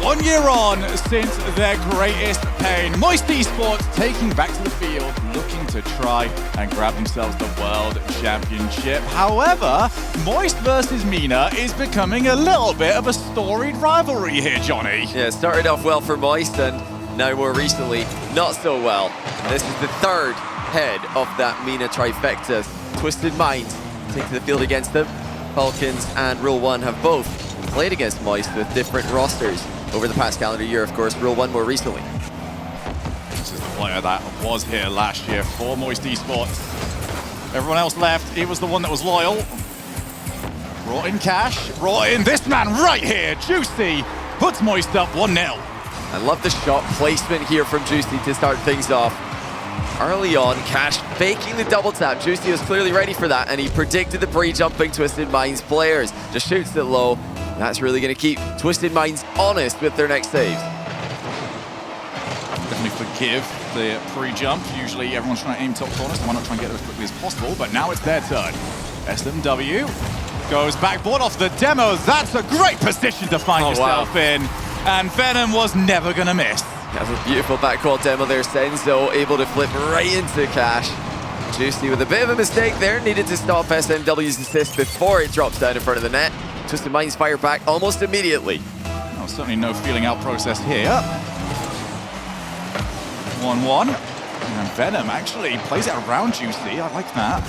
1 year on since their greatest pain. Moist Esports taking back to the field, looking to try and grab themselves the World Championship. However, Moist versus Mina is becoming a little bit of a storied rivalry here, Johnny. Yeah, it started off well for Moist and now more recently, not so well. This is the third head of that Mina trifecta. Twisted Minds take to the field against them. Falcons and Rule 1 have both played against Moist with different rosters over the past calendar year, of course, Rule 1 more recently. This is the player that was here last year for Moist Esports. Everyone else left, he was the one that was loyal. Brought in Cash, brought in this man right here, Juicy, puts Moist up 1-0. I love the shot placement here from Juicy to start things off. Early on, Cash faking the double tap. Juicy was clearly ready for that, and he predicted the pre-jumping Twisted Minds players. Just shoots it low. That's really going to keep Twisted Minds honest with their next saves. Definitely forgive the pre-jump. Usually everyone's trying to aim top corners, so why not try and get there as quickly as possible? But now it's their turn. SMW goes backboard off the demo. That's a great position to find yourself in. And Venom was never going to miss. That's a beautiful backcourt demo there. Senzo able to flip right into Cash. Juicy with a bit of a mistake there. Needed to stop SMW's assist before it drops down in front of the net. Twisted Minds fire back almost immediately. Oh, certainly no feeling out process here. 1-1. And Venom actually plays it around Juicy. I like that.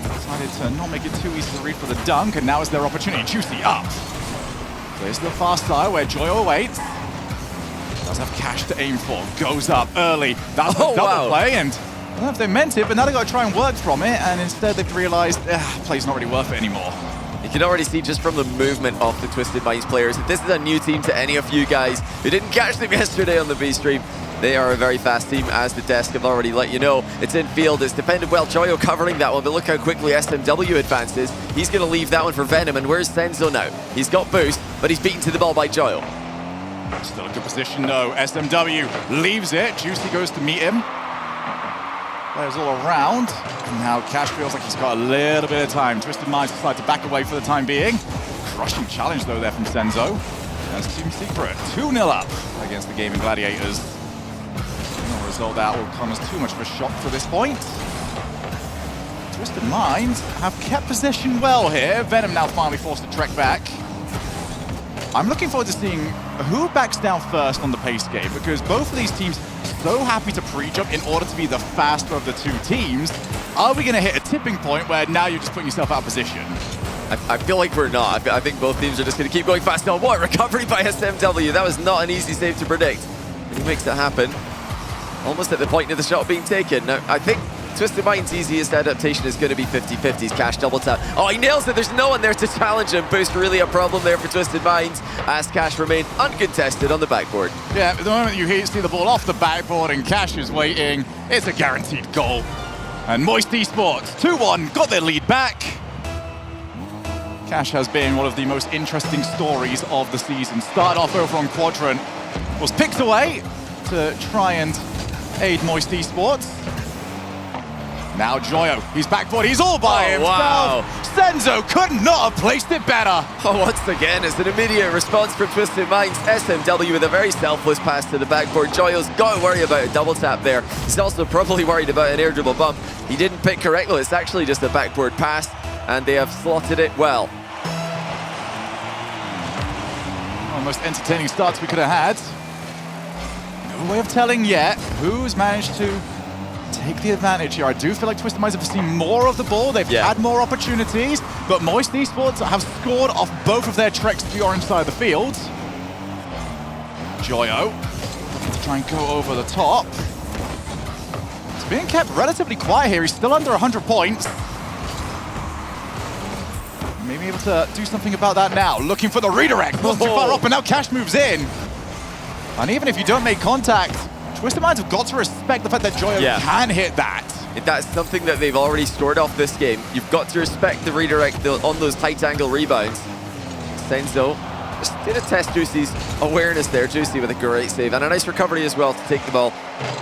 Decided to not make it too easy to read for the dunk, and now is their opportunity. Juicy up. Plays to the far side where Joyo awaits. Does have Cash to aim for. Goes up early. That's a double play, and I don't know if they meant it, but now they've got to try and work from it, and instead they've realized play's not really worth it anymore. You can already see just from the movement of the Twisted Minds players that this is a new team to any of you guys who didn't catch them yesterday on the B stream. They are a very fast team, as the desk have already let you know. It's in field, it's defended well. Joyo covering that one, but look how quickly SMW advances. He's going to leave that one for Venom, and where's Senzo now? He's got boost, but he's beaten to the ball by Joyo. Still a good position though. SMW leaves it. Juicy goes to meet him. Players all around. And now Cash feels like he's got a little bit of time. Twisted Minds decide to back away for the time being. Crushing challenge though there from Senzo. As Team Secret 2-0 up against the Gaming Gladiators. No result that will come as too much of a shock to this point. Twisted Minds have kept possession well here. Venom now finally forced to trek back. I'm looking forward to seeing who backs down first on the pace game, because both of these teams are so happy to pre-jump in order to be the faster of the two teams. Are we going to hit a tipping point where now you're just putting yourself out of position? I feel like we're not. I think both teams are just going to keep going fast. Now, what? Recovery by SMW. That was not an easy save to predict. And he makes it happen. Almost at the point of the shot being taken. Now, I think Twisted Minds' easiest adaptation is going to be 50-50s. Cash double tap. Oh, he nails it. There's no one there to challenge him. Boost really a problem there for Twisted Minds as Cash remained uncontested on the backboard. Yeah, at the moment you see the ball off the backboard and Cash is waiting, it's a guaranteed goal. And Moist Esports, 2-1, got their lead back. Cash has been one of the most interesting stories of the season. Started off over on Quadrant, was picked away to try and aid Moist Esports. Now Joyo, he's backboard, he's all by himself. Wow. Senzo could not have placed it better. Oh, once again, it's an immediate response from Twisted Minds. SMW with a very selfless pass to the backboard. Joyo's got to worry about a double tap there. He's also probably worried about an air dribble bump. He didn't pick correctly. It's actually just a backboard pass, and they have slotted it well. One of the most entertaining starts we could have had. No way of telling yet who's managed to take the advantage here. I do feel like Twisted Minds have seen more of the ball. They've had more opportunities, but Moist Esports have scored off both of their treks to the orange side of the field. Joyo looking to try and go over the top. It's being kept relatively quiet here. He's still under 100 points. Maybe able to do something about that now. Looking for the redirect. Not too far up, and now Cash moves in. And even if you don't make contact, Twisted Minds have got to respect the fact that Joyo can hit that. That's something that they've already scored off this game. You've got to respect the redirect on those tight angle rebounds. Senzo just did a test Juicy's awareness there. Juicy with a great save and a nice recovery as well to take the ball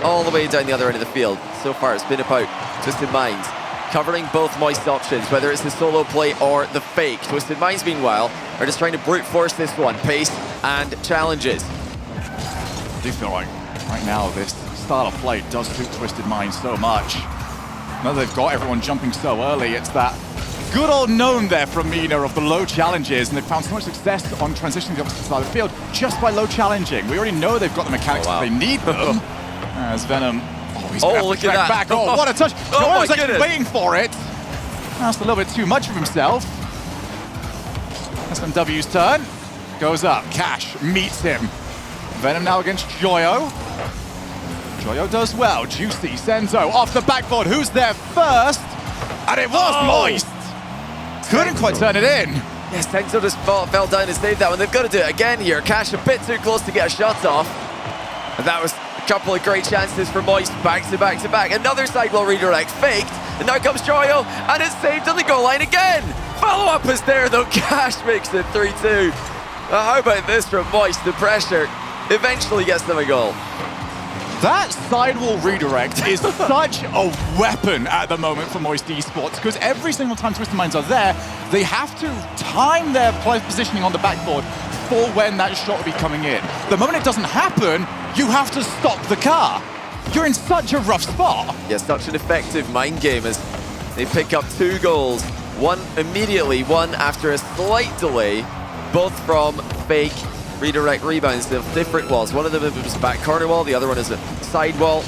all the way down the other end of the field. So far it's been about Twisted Minds covering both Moist options, whether it's the solo play or the fake. Twisted Minds, meanwhile, are just trying to brute force this one, pace and challenges. I do feel like right now this style of play does suit Twisted Minds so much. Now they've got everyone jumping so early, it's that good old known there from Mina of the low challenges, and they've found so much success on transitioning to the opposite side of the field just by low challenging. We already know they've got the mechanics that they need them. As Venom, he's gonna have to look track at that. back. Oh, what a touch. Oh Joy my was actually goodness. waiting for it. That's a little bit too much of himself. SMW's turn. Goes up. Cash meets him. Venom now against Joyo. Joyo does well. Juicy, Senzo off the backboard. Who's there first? And it was Moist. Couldn't quite turn it in. Yes, Senzo just fell down and saved that one. They've got to do it again here. Cash a bit too close to get a shot off. And that was a couple of great chances for Moist. Back to back to back. Another sidewall redirect faked. And now comes Joyo. And it's saved on the goal line again. Follow up is there though. Cash makes it 3-2. How about this from Moist? The pressure eventually gets them a goal. That sidewall redirect is such a weapon at the moment for Moist Esports, because every single time Twisted Minds are there, they have to time their positioning on the backboard for when that shot will be coming in. The moment it doesn't happen, you have to stop the car. You're in such a rough spot. Yeah, such an effective mind game as they pick up 2 goals. One immediately, one after a slight delay, both from fake redirect rebounds. They're different walls. One of them is a back corner wall, the other one is a side wall.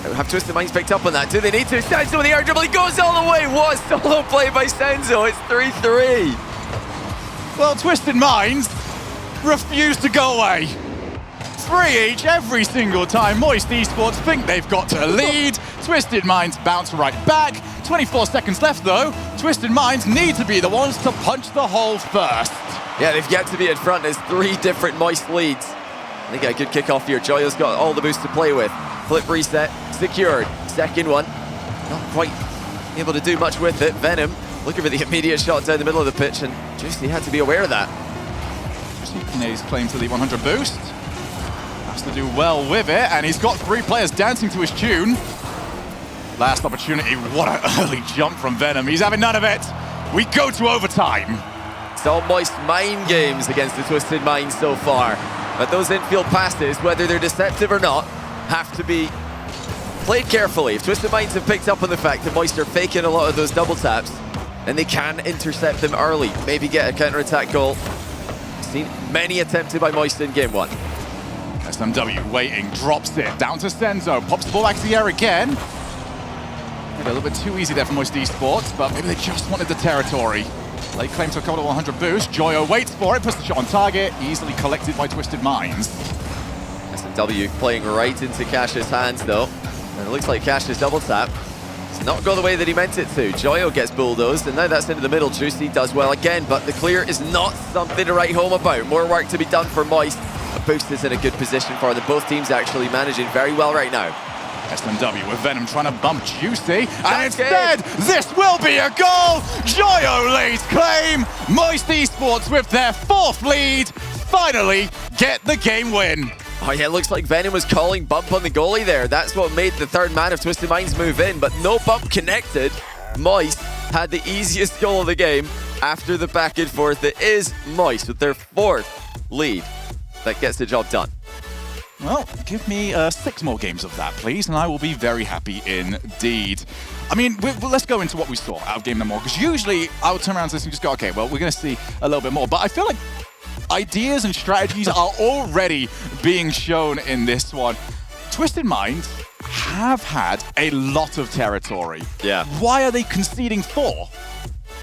Have Twisted Minds picked up on that? Do they need to? Senzo with the air dribble, he goes all the way. What a solo play by Senzo. It's 3-3. Well, Twisted Minds refuse to go away. 3 each every single time Moist Esports think they've got to lead. Twisted Minds bounce right back. 24 seconds left though. Twisted Minds need to be the ones to punch the hole first. Yeah, they've yet to be in front. There's 3 different Moist leads. I think a good kickoff here. Joyo's got all the boost to play with. Flip reset, secured. Second one, not quite able to do much with it. Venom looking for the immediate shot down the middle of the pitch, and Juicy had to be aware of that. He's claimed to the 100 boost. Has to do well with it, and he's got 3 players dancing to his tune. Last opportunity, what an early jump from Venom. He's having none of it. We go to overtime. It's all Moist mind games against the Twisted Minds so far. But those infield passes, whether they're deceptive or not, have to be played carefully. If Twisted Minds have picked up on the fact that Moist are faking a lot of those double taps, then they can intercept them early. Maybe get a counter-attack goal. Seen many attempted by Moist in game 1. SMW waiting, drops it, down to Senzo, pops the ball back to the air again. Maybe a little bit too easy there for Moist Esports, but maybe they just wanted the territory. They claim to a couple of 100 boost. Joyo waits for it, puts the shot on target, easily collected by Twisted Minds. SMW playing right into Cash's hands though. And it looks like Cash's double tap. It's not go the way that he meant it to. Joyo gets bulldozed, and now that's into the middle. Juicy does well again, but the clear is not something to write home about. More work to be done for Moist. A boost is in a good position for them. Both teams actually managing very well right now. SMW with Venom trying to bump Juicy, and instead, this will be a goal! Joyo lays claim! Moist Esports with their 4th lead, finally get the game win. Oh yeah, it looks like Venom was calling bump on the goalie there. That's what made the 3rd man of Twisted Minds move in, but no bump connected. Moist had the easiest goal of the game after the back and forth. It is Moist with their 4th lead that gets the job done. Well, give me 6 more games of that, please, and I will be very happy indeed. I mean, let's go into what we saw out of game number 1, because usually I would turn around to this and just go, okay, well, we're going to see a little bit more, but I feel like ideas and strategies are already being shown in this one. Twisted Minds have had a lot of territory. Yeah. Why are they conceding 4?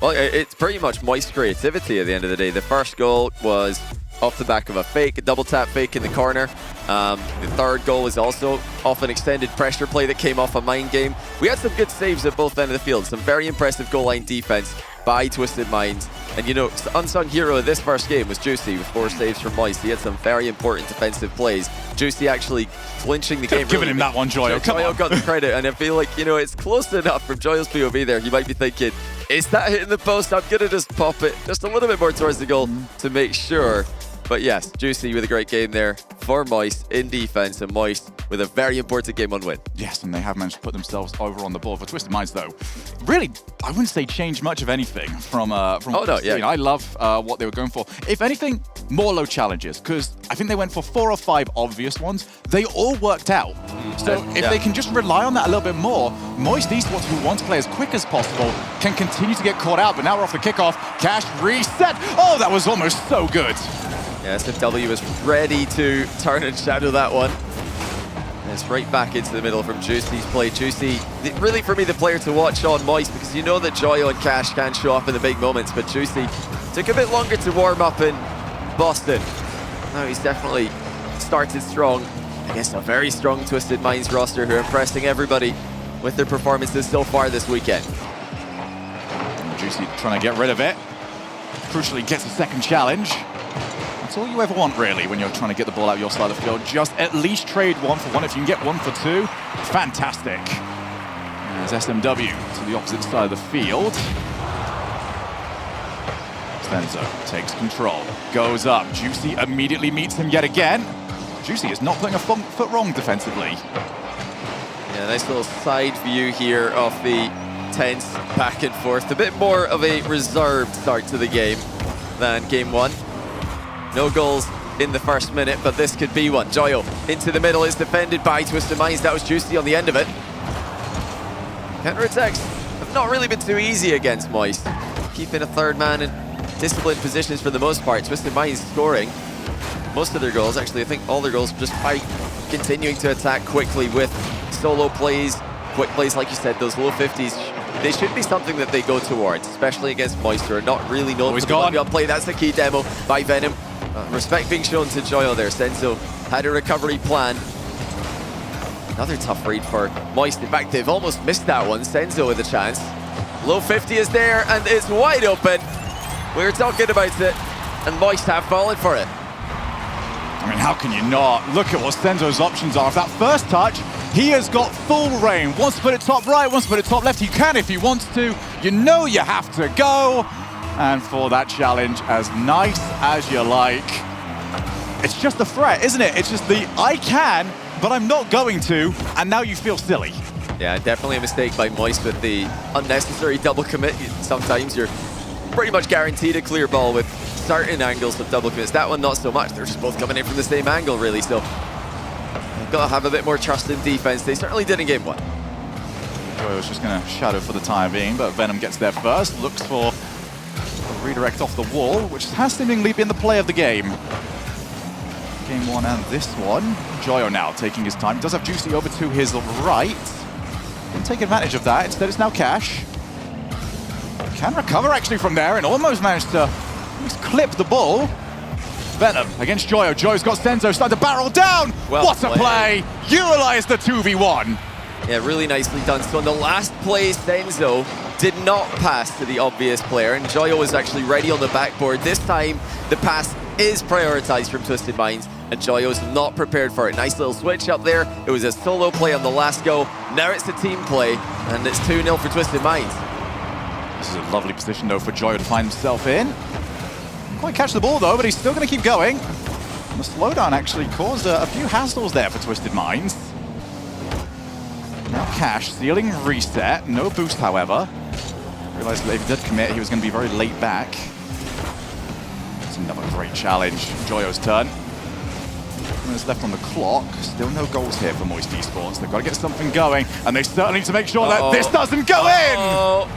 Well, it's pretty much Moist creativity at the end of the day. The first goal was off the back of a fake, a double tap fake in the corner. The 3rd goal was also off an extended pressure play that came off a mind game. We had some good saves at both ends of the field. Some very impressive goal line defense by Twisted Minds. And you know, the unsung hero of this first game was Juicy with 4 saves from Moist. He had some very important defensive plays. Juicy actually clinching the game. Giving him that one, Joyo. Come on. Joyo got the credit, and I feel like, you know, it's close enough from Joyo's POV there. You might be thinking, is that hitting the post? I'm going to just pop it just a little bit more towards the goal to make sure. But yes, Juicy with a great game there for Moist in defense, and Moist with a very important Game 1 win. Yes, and they have managed to put themselves over on the board. For Twisted Minds, though, really, I wouldn't say change much of anything from Oh, no, yeah. I love what they were going for. If anything, more low challenges, because I think they went for 4 or 5 obvious ones. They all worked out. So if they can just rely on that a little bit more, Moist Esports, who want to play as quick as possible, can continue to get caught out. But now we're off the kickoff. Cash reset. Oh, that was almost so good. Yeah, SMW was ready to turn and shadow that one. And it's right back into the middle from Juicy's play. Juicy, really for me, the player to watch on Moist, because you know that Joyo and Cash can show up in the big moments, but Juicy took a bit longer to warm up in Boston. Now he's definitely started strong against a very strong Twisted Minds roster who are impressing everybody with their performances so far this weekend. Juicy trying to get rid of it. Crucially gets a second challenge. That's all you ever want, really, when you're trying to get the ball out your side of the field. Just at least trade 1 for 1. If you can get 1 for 2, fantastic. As SMW to the opposite side of the field. Stenzo takes control, goes up. Juicy immediately meets him yet again. Juicy is not putting a foot wrong defensively. Yeah, nice little side view here of the tense back and forth. A bit more of a reserved start to the game than Game 1. No goals in the first minute, but this could be one. Joyo into the middle is defended by Twisted Minds. That was Juicy on the end of it. Counterattacks have not really been too easy against Moist. Keeping a third man in disciplined positions for the most part. Twisted Minds scoring most of their goals. Actually, I think all their goals just by continuing to attack quickly with solo plays, quick plays, like you said, those low 50s. They should be something that they go towards, especially against Moist, who are not really known for the one play. That's the key demo by Venom. Respect being shown to Joyo there. Senzo had a recovery plan. Another tough read for Moist. In fact, they've almost missed that one. Senzo with a chance. Low 50 is there, and it's wide open. We were talking about it, and Moist have fallen for it. I mean, how can you not? Look at what Senzo's options are. If that first touch, he has got full reign. Wants to put it top right, wants to put it top left. He can if he wants to. You know you have to go. And for that challenge, as nice as you like. It's just the threat, isn't it? It's just the, I can, but I'm not going to, and now you feel silly. Yeah, definitely a mistake by Moist with the unnecessary double commit. Sometimes you're pretty much guaranteed a clear ball with certain angles of double commits. That one, not so much. They're just both coming in from the same angle, really. So you've got to have a bit more trust in defense. They certainly did in Game 1. Joyo was just going to shadow for the time being, but Venom gets there first. Looks for a redirect off the wall, which has seemingly been the play of the game. Game 1 and this one. Joyo now taking his time. Does have Juicy over to his right. Didn't take advantage of that. Instead, it's now Cash. Can recover actually from there and almost managed to at least clip the ball. Venom against Joyo. Joyo's got Senzo starting to barrel down. Well what a play! Utilize the 2v1. Yeah, really nicely done. So in the last play, Senzo did not pass to the obvious player, and Joyo was actually ready on the backboard. This time, the pass is prioritized from Twisted Minds, and Joyo's not prepared for it. Nice little switch up there. It was a solo play on the last go. Now it's a team play, and it's 2-0 for Twisted Minds. This is a lovely position, though, for Joyo to find himself in. Didn't quite catch the ball, though, but he's still going to keep going. And the slowdown actually caused a few hassles there for Twisted Minds. Now Cash, stealing reset. No boost, however. Realized that if he did commit, he was going to be very late back. It's another great challenge. Joyo's turn. 2 minutes left on the clock. Still no goals here for Moist Esports. They've got to get something going, and they certainly need to make sure that this doesn't go in!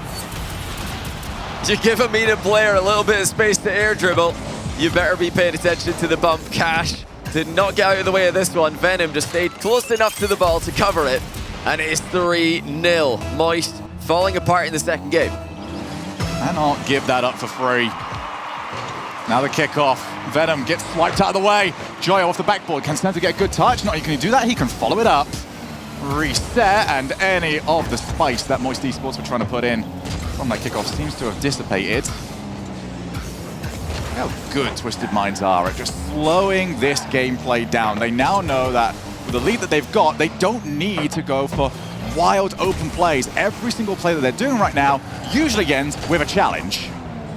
You give a meaner player a little bit of space to air dribble, you better be paying attention to the bump. Cash did not get out of the way of this one. Venom just stayed close enough to the ball to cover it, and it is 3-0. Moist falling apart in the second game. Cannot give that up for free. Now the kickoff. Venom gets swiped out of the way. Joyo off the backboard. Can Senzo get a good touch? Not only can he do that, he can follow it up. Reset, and any of the spice that Moist Esports were trying to put in from that kickoff seems to have dissipated. How good Twisted Minds are at just slowing this gameplay down. They now know that with the lead that they've got, they don't need to go for wild open plays. Every single play that they're doing right now usually ends with a challenge.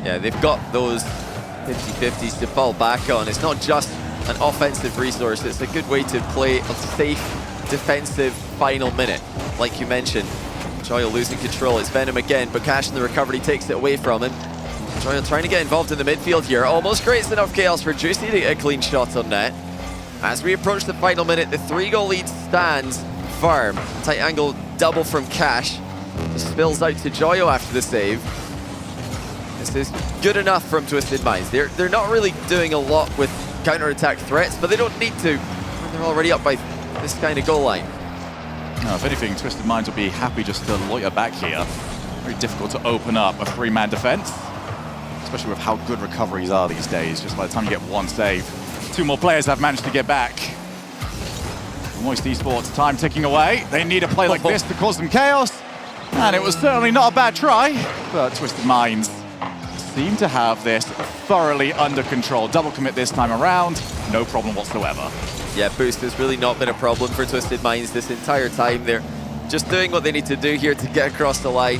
Yeah, they've got those 50-50s to fall back on. It's not just an offensive resource, it's a good way to play a safe defensive final minute. Like you mentioned, Joyo losing control. It's Venom again, but Cash in the recovery takes it away from him. Joyo trying to get involved in the midfield here. Almost creates enough chaos for Juicy to get a clean shot on net. As we approach the final minute, the 3-goal lead stands firm. Tight angle double from Cash. Just spills out to Joyo after the save. This is good enough from Twisted Minds. They're not really doing a lot with counter-attack threats, but they don't need to when they're already up by this kind of goal line. No, if anything, Twisted Minds will be happy just to loiter back here. Very difficult to open up a 3-man defense, especially with how good recoveries are these days. Just by the time you get one save, 2 more players have managed to get back. Moist Esports, time ticking away. They need a play like this to cause some chaos. And it was certainly not a bad try, but Twisted Minds seem to have this thoroughly under control. Double commit this time around, no problem whatsoever. Yeah, boost has really not been a problem for Twisted Minds this entire time. They're just doing what they need to do here to get across the line.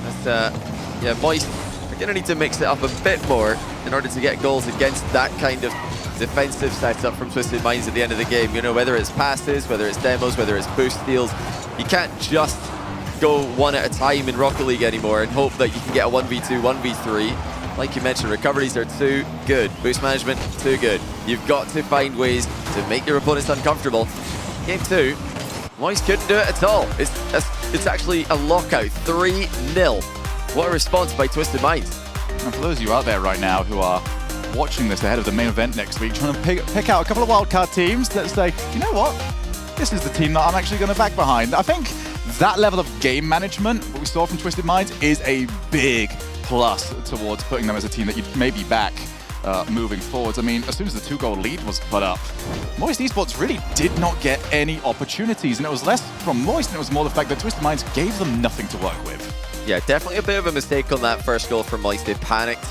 But, yeah, Moist are going to need to mix it up a bit more in order to get goals against that kind of defensive setup from Twisted Minds at the end of the game. You know, whether it's passes, whether it's demos, whether it's boost steals, you can't just go one at a time in Rocket League anymore and hope that you can get a 1v2, 1v3. Like you mentioned, recoveries are too good. Boost management, too good. You've got to find ways to make your opponents uncomfortable. Game 2, Moist couldn't do it at all. It's actually a lockout, 3-0. What a response by Twisted Minds. And for those of you out there right now who are watching this ahead of the main event next week, trying to pick out a couple of wildcard teams that say, you know what, this is the team that I'm actually going to back behind. I think that level of game management, what we saw from Twisted Minds, is a big plus towards putting them as a team that you'd maybe back moving forwards. I mean, as soon as the 2-goal lead was put up, Moist Esports really did not get any opportunities, and it was less from Moist, and it was more the fact that Twisted Minds gave them nothing to work with. Yeah, definitely a bit of a mistake on that first goal from Moist. They panicked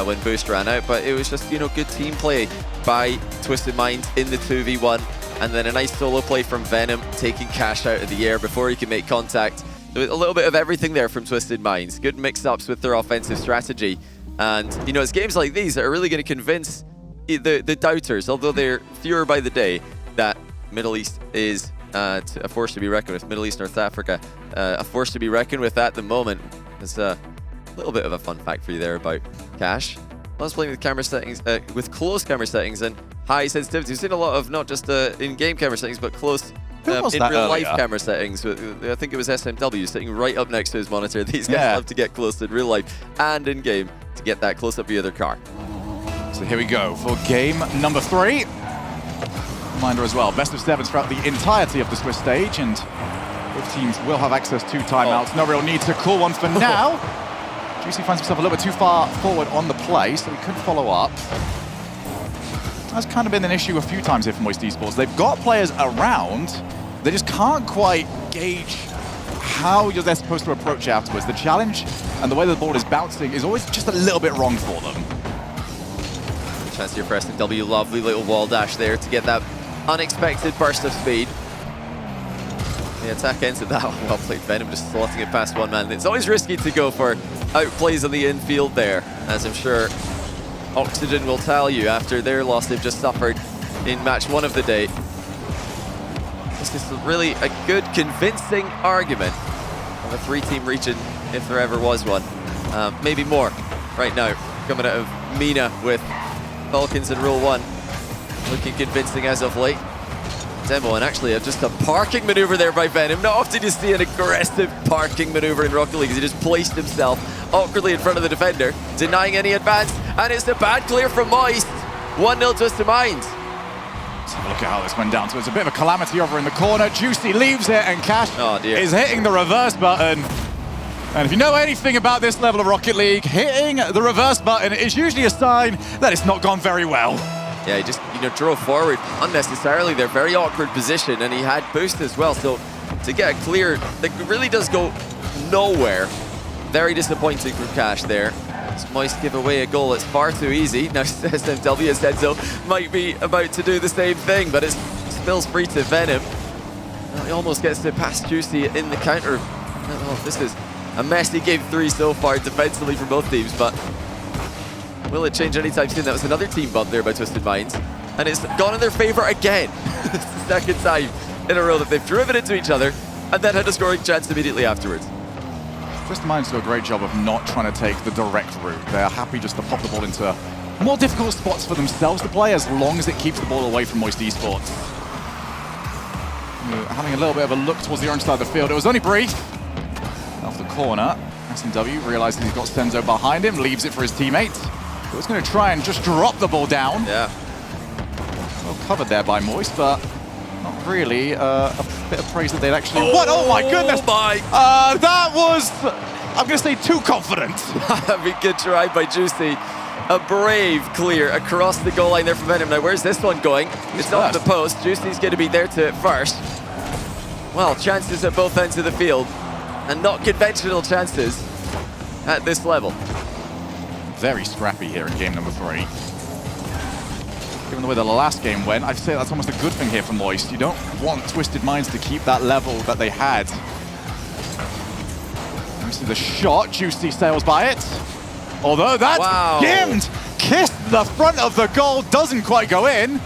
when Boost ran out, but it was just, you know, good team play by Twisted Minds in the 2v1, and then a nice solo play from Venom, taking Cash out of the air before he can make contact. There was a little bit of everything there from Twisted Minds. Good mix-ups with their offensive strategy. And, you know, it's games like these that are really going to convince the doubters, although they're fewer by the day, that Middle East is a force to be reckoned with. Middle East, North Africa, a force to be reckoned with at the moment. There's a little bit of a fun fact for you there about Cash. Loves playing with camera settings, with close camera settings and high sensitivity. We've seen a lot of not just in-game camera settings, but close in real-life camera settings. I think it was SMW sitting right up next to his monitor. These guys love to get close in real life and in-game to get that close up view of their car. So here we go for game number 3. Reminder as well, best of 7s throughout the entirety of the Swiss stage, and both teams will have access to timeouts. No real need to call one for now. Juicy finds himself a little bit too far forward on the play, so he could follow up. That's kind of been an issue a few times here for Moist Esports. They've got players around, they just can't quite gauge how they're supposed to approach afterwards. The challenge and the way the ball is bouncing is always just a little bit wrong for them. Chance here for SMW, lovely little wall dash there to get that unexpected burst of speed. The attack ends at that. Well played, Venom just slotting it past one man. It's always risky to go for outplays on the infield there, as I'm sure Oxygen will tell you after their loss they've just suffered in match 1 of the day. This is really a good, convincing argument of a 3-team region, if there ever was one. Maybe more right now, coming out of Mina with Falcons in Rule 1. Looking convincing as of late. Demo, and actually just a parking maneuver there by Venom. Not often you see an aggressive parking maneuver in Rocket League, as he just placed himself awkwardly in front of the defender, denying any advance, and it's a bad clear from Moist. 1-0 Twisted Minds. Let's have a look at how this went down. So it's a bit of a calamity over in the corner. Juicy leaves it, and Cash is hitting the reverse button. And if you know anything about this level of Rocket League, hitting the reverse button is usually a sign that it's not gone very well. Yeah, he just, you know, drove forward unnecessarily. They're very awkward position, and he had boost as well. So to get a clear, that really does go nowhere. Very disappointing from Cash there. Moist give away a goal. It's far too easy. Now SMW, as said so, might be about to do the same thing, but it spills free to Venom. Well, he almost gets to pass Juicy in the counter. Oh, this is a messy game 3 so far defensively for both teams, but will it change anytime soon? That was another team bump there by Twisted Minds, and it's gone in their favor again. It's the second time in a row that they've driven into each other and then had a scoring chance immediately afterwards. Twisted Minds do a great job of not trying to take the direct route. They're happy just to pop the ball into more difficult spots for themselves to play as long as it keeps the ball away from Moist Esports. Having a little bit of a look towards the orange side of the field. It was only brief. Off the corner, SMW realizes he's got Senzo behind him, leaves it for his teammate. He was going to try and just drop the ball down. Yeah. Well covered there by Moist, but not really a bit of praise that they'd actually... What? Oh my goodness! That was, I'm going to say, too confident. I mean, good try by Juicy. A brave clear across the goal line there from Venom. Now, where's this one going? It's off the post. Juicy's going to be there to it first. Well, chances at both ends of the field, and not conventional chances at this level. Very scrappy here in game number 3. Given the way the last game went, I'd say that's almost a good thing here for Moist. You don't want Twisted Minds to keep that level that they had. You see the shot, Juicy sails by it. Although that's skimmed, kissed the front of the goal, doesn't quite go in.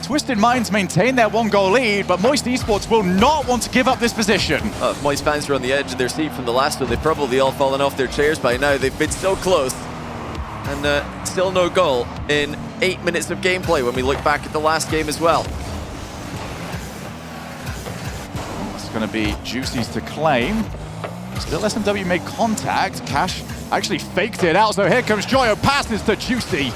Twisted Minds maintain their 1-goal lead, but Moist Esports will not want to give up this position. If Moist fans are on the edge of their seat from the last one, they've probably all fallen off their chairs by now. They've been so close. And still no goal in 8 minutes of gameplay when we look back at the last game as well. It's going to be Juicy's to claim. Still SMW made contact. Cash actually faked it out, so here comes Joyo, passes to Juicy.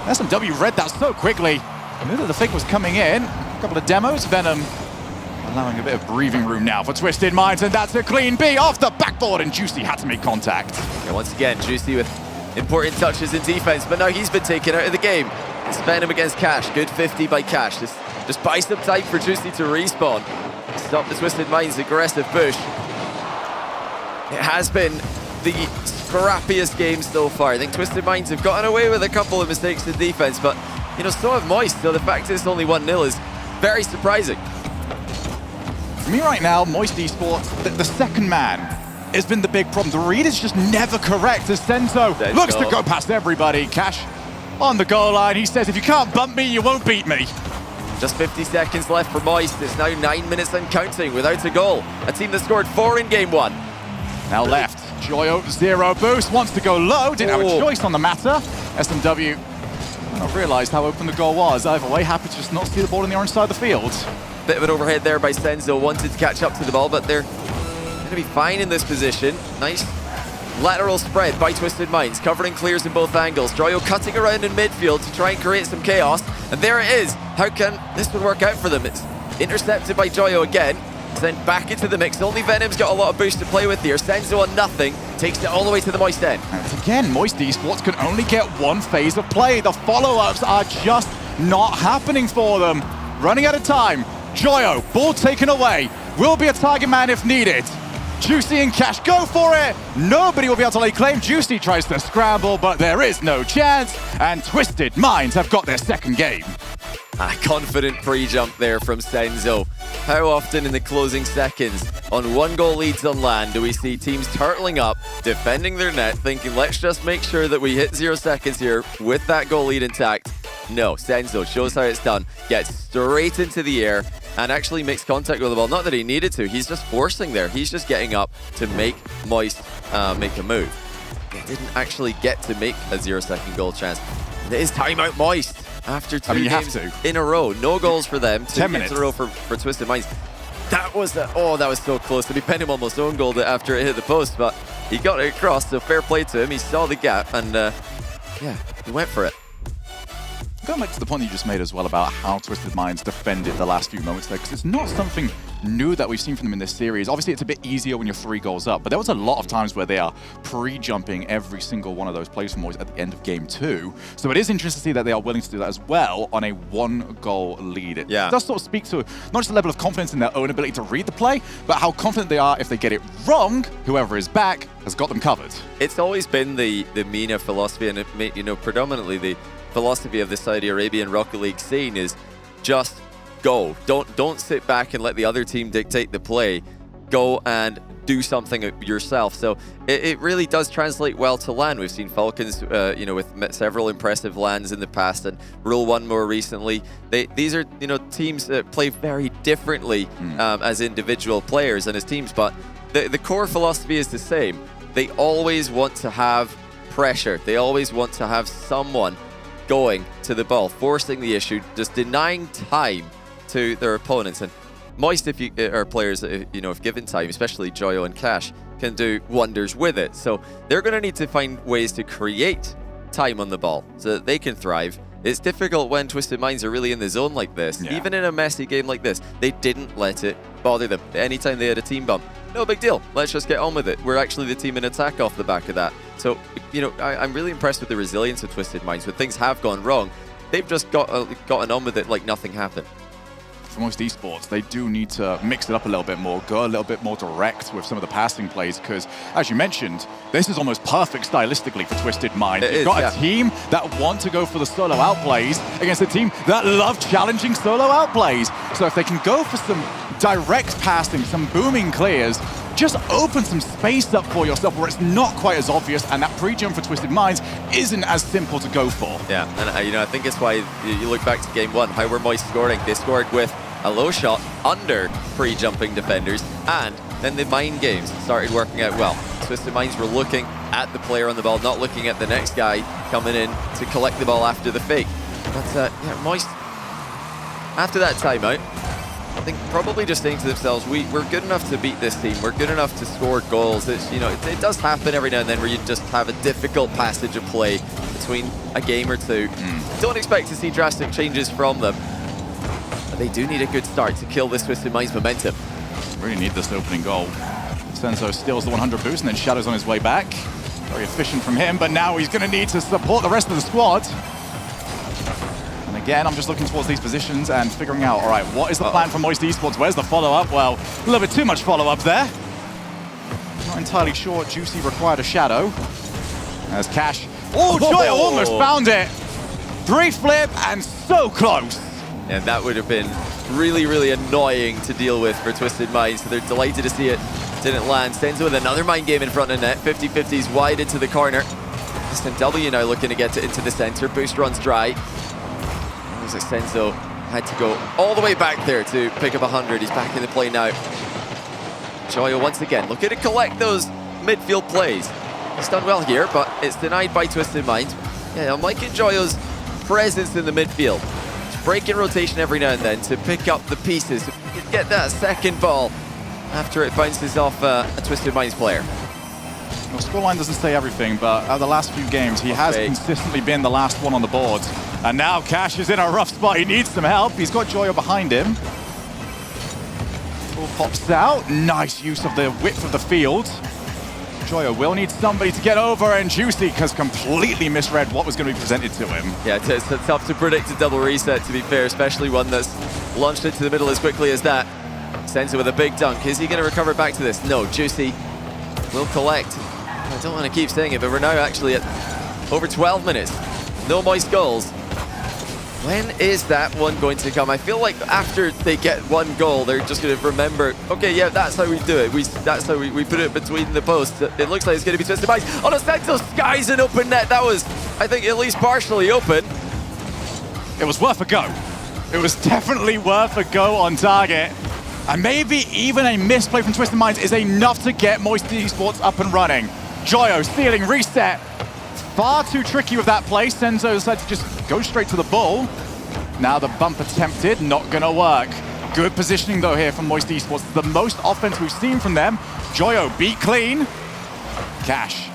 SMW read that so quickly. Knew that the fake was coming in. A couple of demos, Venom allowing a bit of breathing room now for Twisted Minds, and that's a clean B off the backboard, and Juicy had to make contact. Okay, once again, Juicy with important touches in defense, but now he's been taken out of the game. It's Venom against Cash. Good 50 by Cash. Just buy some time for Juicy to respawn. Stop the Twisted Minds' aggressive push. It has been the scrappiest game so far. I think Twisted Minds have gotten away with a couple of mistakes in defense, but you know, so have Moist, so the fact that it's only 1-0 is very surprising. For me right now, Moist Esports, the second man has been the big problem. The read is just never correct as Senzo looks to go past everybody. Cash on the goal line. He says, if you can't bump me, you won't beat me. Just 50 seconds left for Moist. It's now 9 minutes and counting without a goal. A team that scored 4 in game 1. Now left, Joyo, 0 boost, wants to go low, didn't have a choice on the matter. SMW not realised how open the goal was. Either way, happy to just not see the ball on the orange side of the field. Bit of an overhead there by Senzo, wanted to catch up to the ball, but they're going to be fine in this position. Nice lateral spread by Twisted Minds, covering clears in both angles. Joyo cutting around in midfield to try and create some chaos, and there it is. How can this one work out for them? It's intercepted by Joyo again, sent back into the mix. Only Venom's got a lot of boost to play with here. Senzo on nothing, takes it all the way to the Moist end. And again, Moist Esports can only get one phase of play. The follow-ups are just not happening for them. Running out of time. Joyo, ball taken away. Will be a target man if needed. Juicy and Cash go for it. Nobody will be able to lay claim. Juicy tries to scramble, but there is no chance. And Twisted Minds have got their second game. A confident pre-jump there from Senzo. How often in the closing seconds on 1-goal leads on land do we see teams turtling up, defending their net, thinking let's just make sure that we hit 0 seconds here with that goal lead intact? No, Senzo shows how it's done, gets straight into the air and actually makes contact with the ball. Not that he needed to, he's just forcing there. He's just getting up to make Moist make a move. He didn't actually get to make a 0-second goal chance. It is timeout Moist. After 2 games in a row, no goals for them. 10 minutes in a row for Twisted Minds. That was that was so close. I mean, Venom almost own goaled it after it hit the post, but he got it across. So fair play to him. He saw the gap and yeah, he went for it. Going back to the point you just made as well about how Twisted Minds defended the last few moments there, because it's not something new that we've seen from them in this series. Obviously, it's a bit easier when you're 3 goals up, but there was a lot of times where they are pre-jumping every single one of those plays for Moist at the end of game 2. So it is interesting to see that they are willing to do that as well on a 1-goal lead. It does sort of speak to not just the level of confidence in their own ability to read the play, but how confident they are if they get it wrong, whoever is back has got them covered. It's always been the MENA philosophy, and predominantly the philosophy of the Saudi Arabian Rocket League scene is just go. Don't sit back and let the other team dictate the play. Go and do something yourself. So it really does translate well to LAN. We've seen Falcons, you know, with several impressive LANs in the past, and Rule 1 more recently. These are, you know, teams that play very differently as individual players and as teams, but the core philosophy is the same. They always want to have pressure. They always want to have someone going to the ball, forcing the issue, just denying time to their opponents. And Moist, if you are players that, you know, if given time, especially Joyo and Cash, can do wonders with it. So they're going to need to find ways to create time on the ball so that they can thrive. It's difficult when Twisted Minds are really in the zone like this. Yeah. Even in a messy game like this, they didn't let it bother them. Anytime they had a team bump, no big deal. Let's just get on with it. We're actually the team in attack off the back of that. So, you know, I'm really impressed with the resilience of Twisted Minds. When things have gone wrong, they've just gotten on with it like nothing happened. For most esports, they do need to mix it up a little bit more, go a little bit more direct with some of the passing plays, because, as you mentioned, this is almost perfect stylistically for Twisted Minds. You've got a team that want to go for the solo outplays against a team that love challenging solo outplays. So if they can go for some direct passing, some booming clears, just open some space up for yourself where it's not quite as obvious, and that pre-jump for Twisted Minds isn't as simple to go for. Yeah, and you know, I think it's why you look back to game 1, how were Moist scoring? They scored with a low shot under pre-jumping defenders, and then the mind games started working out well. Twisted Minds were looking at the player on the ball, not looking at the next guy coming in to collect the ball after the fake. But yeah, Moist, after that timeout, I think probably just saying to themselves, we're good enough to beat this team. We're good enough to score goals. It's, you know, it does happen every now and then where you just have a difficult passage of play between a game or two. Don't expect to see drastic changes from them. But they do need a good start to kill this Twisted Minds momentum. Really need this opening goal. Senzo steals the 100 boost and then Shadow's on his way back. Very efficient from him, but now he's going to need to support the rest of the squad. And again, I'm just looking towards these positions and figuring out, all right, what is the plan for Moist Esports? Where's the follow-up? Well, a little bit too much follow-up there. Not entirely sure Juicy required a Shadow. As Cash, Joy almost found it. 3 flip and so close. And that would have been really, really annoying to deal with for Twisted Minds. So they're delighted to see it. Didn't land. Senzo with another mind game in front of net. 50-50s wide into the corner. SMW now looking to get it into the center. Boost runs dry. Looks like Senzo had to go all the way back there to pick up 100. He's back in the play now. Joyo once again looking to collect those midfield plays. He's done well here, but it's denied by Twisted Minds. Yeah, I'm liking Joyo's presence in the midfield. Just breaking rotation every now and then to pick up the pieces, to get that second ball after it bounces off a Twisted Minds player. Well, scoreline doesn't say everything, but out of the last few games, he has consistently been the last one on the board. And now Cash is in a rough spot. He needs some help. He's got Joyo behind him. Ball pops out. Nice use of the width of the field. Joyo will need somebody to get over, and Juicy has completely misread what was going to be presented to him. Yeah, it's tough to predict a double reset, to be fair, especially one that's launched into the middle as quickly as that. Senzo with a big dunk. Is he going to recover back to this? No, Juicy will collect. I don't want to keep saying it, but we're now actually at over 12 minutes. No Moist goals. When is that one going to come? I feel like after they get one goal, they're just going to remember, okay, yeah, that's how we do it. That's how we put it between the posts. It looks like it's going to be Twisted Minds. On a Senzo skies an open net. That was, I think, at least partially open. It was worth a go. It was definitely worth a go on target. And maybe even a misplay from Twisted Minds is enough to get Moist Esports up and running. Joyo stealing reset. Far too tricky with that play. Senzo decided to just go straight to the ball. Now the bump attempted, not gonna work. Good positioning though here from Moist Esports. The most offense we've seen from them. Joyo beat clean. Cash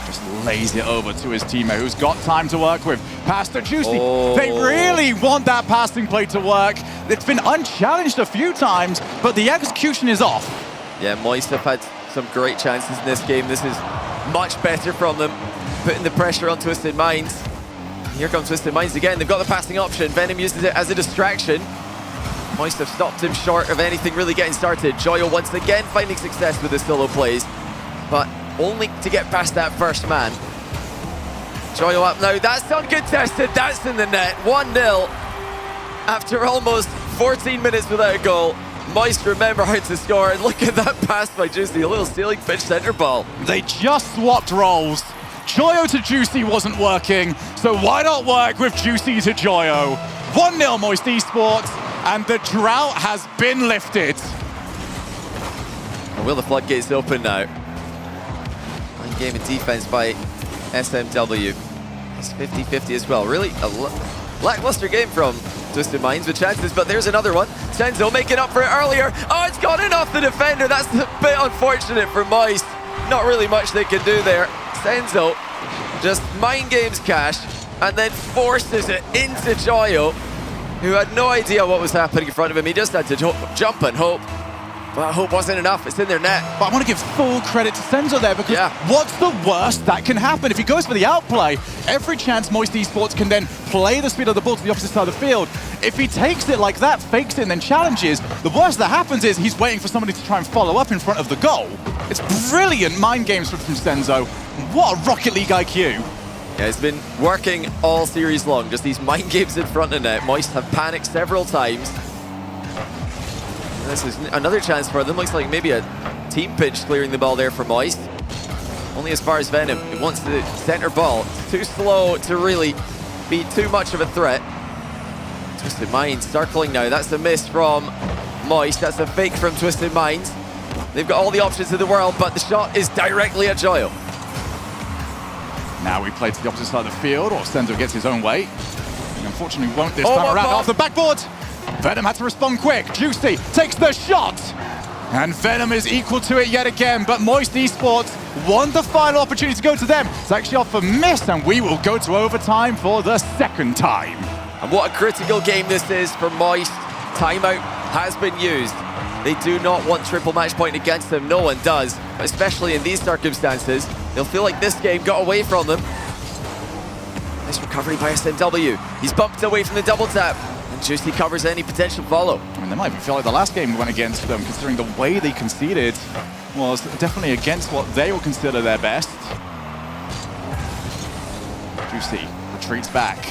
just lays it over to his teammate who's got time to work with. Pass to Juicy. They really want that passing play to work. It's been unchallenged a few times, but the execution is off. Yeah, Moist have had some great chances in this game. This is much better from them, putting the pressure on Twisted Minds. Here comes Twisted Minds again. They've got the passing option. Venom uses it as a distraction. Moist have stopped him short of anything really getting started. Joyo once again finding success with his solo plays, but only to get past that first man. Joyo up now. That's uncontested. That's in the net. 1-0 after almost 14 minutes without a goal. Moist remember how to score, and look at that pass by Juicy, a little stealing pitch center ball. They just swapped roles. Joyo to Juicy wasn't working, so why not work with Juicy to Joyo? 1-0 Moist Esports, and the drought has been lifted. Will the floodgates open now? Line game and defense by SMW. It's 50-50 as well. Really a lackluster game from Twisted Minds with chances, but there's another one. Senzo making up for it earlier. Oh, it's gone in off the defender. That's a bit unfortunate for Moist. Not really much they can do there. Senzo just mind games Cash and then forces it into Joyo, who had no idea what was happening in front of him. He just had to jump and hope. But hope wasn't enough. It's in their net. But I want to give full credit to Senzo there, because what's the worst that can happen? If he goes for the outplay, every chance Moist Esports can then play the speed of the ball to the opposite side of the field. If he takes it like that, fakes it, and then challenges, the worst that happens is he's waiting for somebody to try and follow up in front of the goal. It's brilliant mind games from Senzo. What a Rocket League IQ. Yeah, it's been working all series long. Just these mind games in front of net. Moist have panicked several times. This is another chance for them. Looks like maybe a team pitch clearing the ball there for Moist. Only as far as Venom. It wants the center ball. It's too slow to really be too much of a threat. Twisted Minds circling now. That's a miss from Moist. That's a fake from Twisted Minds. They've got all the options in the world, but the shot is directly at Joyo. Now we play to the opposite side of the field, or Senzo gets his own way. He unfortunately won't this time around. Off the backboard. Venom had to respond quick. Juicy takes the shot. And Venom is equal to it yet again, but Moist Esports won the final opportunity to go to them. It's actually off a miss, and we will go to overtime for the second time. And what a critical game this is for Moist. Timeout has been used. They do not want triple match point against them. No one does, especially in these circumstances. They'll feel like this game got away from them. Nice recovery by SMW. He's bumped away from the double tap. And Juicy covers any potential follow. I mean, they might feel like the last game went against them, considering the way they conceded was definitely against what they will consider their best. Juicy retreats back.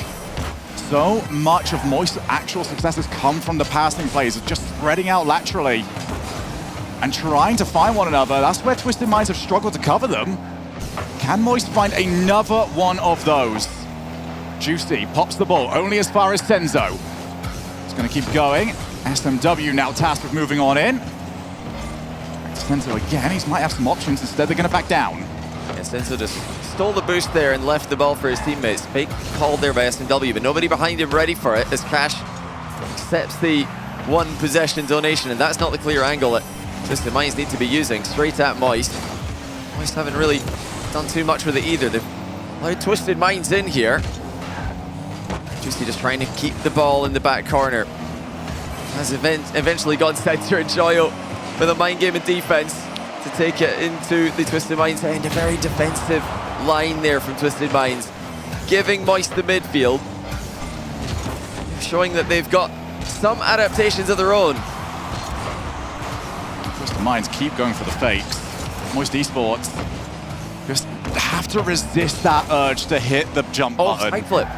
So much of Moist's actual successes come from the passing plays, just spreading out laterally and trying to find one another. That's where Twisted Minds have struggled to cover them. Can Moist find another one of those? Juicy pops the ball only as far as Senzo. It's going to keep going. SMW now tasked with moving on in. Back to Senzo again. He might have some options. Instead, they're going to back down. Yeah, Senzo just stole the boost there and left the ball for his teammates. Fake called there by SMW, but nobody behind him ready for it as Cash accepts the one possession donation, and that's not the clear angle that Twisted Minds need to be using. Straight at Moist. Moist haven't really done too much with it either. They've allowed Twisted Minds in here. Juicy just trying to keep the ball in the back corner. Has eventually gone center, and Joyo with a mind game and defense to take it into the Twisted Minds end. A very defensive line there from Twisted Minds, giving Moist the midfield, showing that they've got some adaptations of their own. Twisted Minds keep going for the fakes. Moist Esports just have to resist that urge to hit the jump button. Side flip.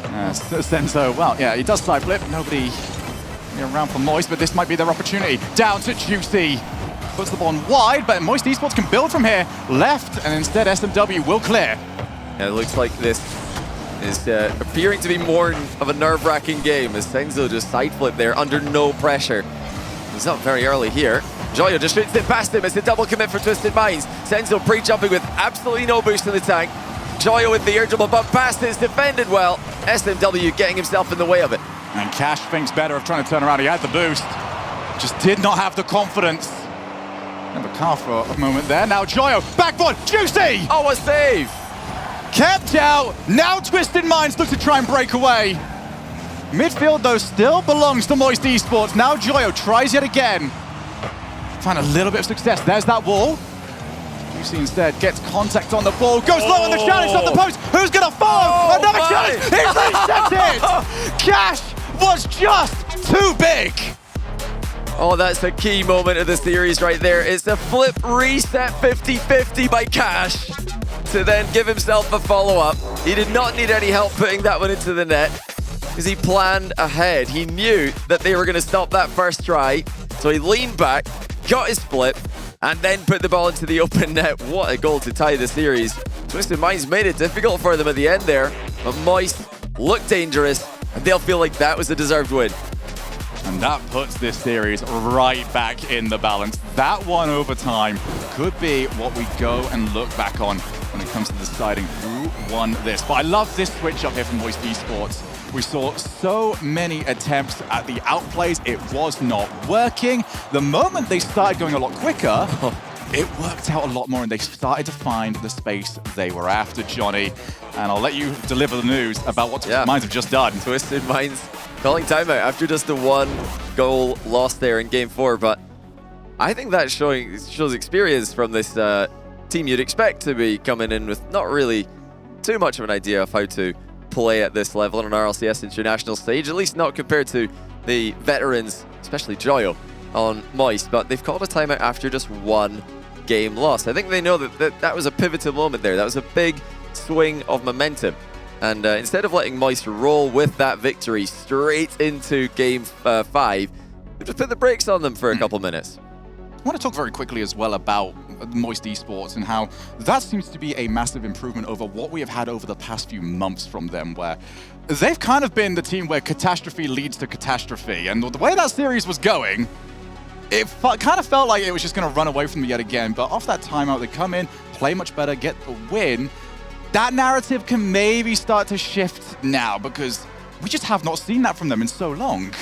Senzo, well, yeah, he does side flip. Nobody around for Moist, but this might be their opportunity. Down to Juicy. Puts the ball wide, but Moist Esports can build from here. Left, and instead SMW will clear. Yeah, it looks like this is appearing to be more of a nerve-wracking game as Senzo just side flip there under no pressure. He's up very early here. Joyo just shoots it past him. It's a double commit for Twisted Minds. Senzo pre-jumping with absolutely no boost in the tank. Joyo with the air dribble, but past is defended well. SMW getting himself in the way of it. And Cash thinks better of trying to turn around. He had the boost, just did not have the confidence. And the car for a moment there. Now Joyo, backboard, Juicy! Oh, a save! Kept out, now Twisted Minds look to try and break away. Midfield, though, still belongs to Moist Esports. Now Joyo tries yet again. Find a little bit of success. There's that wall. Juicy instead gets contact on the ball, goes low on the challenge off the post. Who's gonna follow? Another challenge! He resets it! Cash was just too big! Oh, that's the key moment of the series right there. It's a flip reset 50-50 by Cash to then give himself a follow-up. He did not need any help putting that one into the net because he planned ahead. He knew that they were going to stop that first try. So he leaned back, got his flip, and then put the ball into the open net. What a goal to tie the series. Twisted Minds made it difficult for them at the end there, but Moist looked dangerous, and they'll feel like that was a deserved win. And that puts this series right back in the balance. That one overtime could be what we go and look back on when it comes to deciding who won this. But I love this switch up here from Moist Esports. We saw so many attempts at the outplays. It was not working. The moment they started going a lot quicker, it worked out a lot more and they started to find the space they were after, Johnny. And I'll let you deliver the news about what Twisted Minds have just done. Twisted Minds calling timeout after just the 1 goal loss there in Game 4. But I think that shows experience from this team you'd expect to be coming in with not really too much of an idea of how to play at this level on an RLCS international stage, at least not compared to the veterans, especially Joyo on Moist. But they've called a timeout after just 1 game loss. I think they know that was a pivotal moment there. That was a big swing of momentum. And instead of letting Moist roll with that victory straight into Game 5, they just put the brakes on them for a couple minutes. I want to talk very quickly as well about Moist Esports and how that seems to be a massive improvement over what we have had over the past few months from them, where they've kind of been the team where catastrophe leads to catastrophe. And the way that series was going, it kind of felt like it was just going to run away from them yet again. But off that timeout, they come in, play much better, get the win. That narrative can maybe start to shift now because we just have not seen that from them in so long.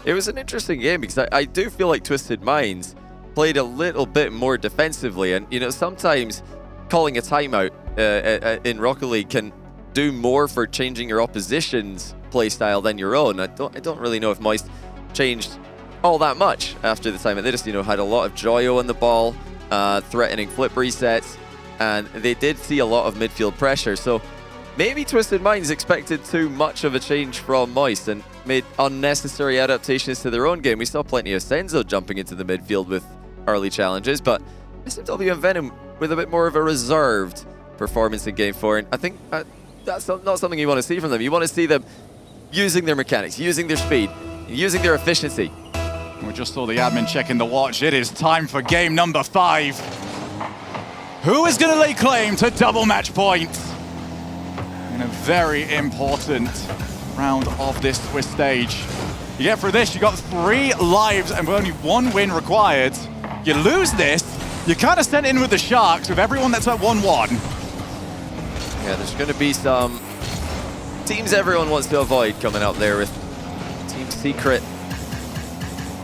It was an interesting game because I do feel like Twisted Minds played a little bit more defensively, and you know, sometimes calling a timeout in Rocket League can do more for changing your opposition's playstyle than your own. I don't really know if Moist changed all that much after the timeout. They just had a lot of Joyo on the ball, threatening flip resets, and they did see a lot of midfield pressure. So maybe Twisted Minds expected too much of a change from Moist and made unnecessary adaptations to their own game. We saw plenty of Senzo jumping into the midfield with early challenges, but SMW and Venom with a bit more of a reserved performance in Game 4, and I think that's not something you want to see from them. You want to see them using their mechanics, using their speed, using their efficiency. We just saw the admin checking the watch. It is time for game number 5. Who is going to lay claim to double match points in a very important round of this Swiss stage? You get through this, you got 3 lives and only 1 win required. You lose this, you're kind of sent in with the Sharks with everyone that's at 1-1. Yeah, there's going to be some teams everyone wants to avoid coming up there with Team Secret.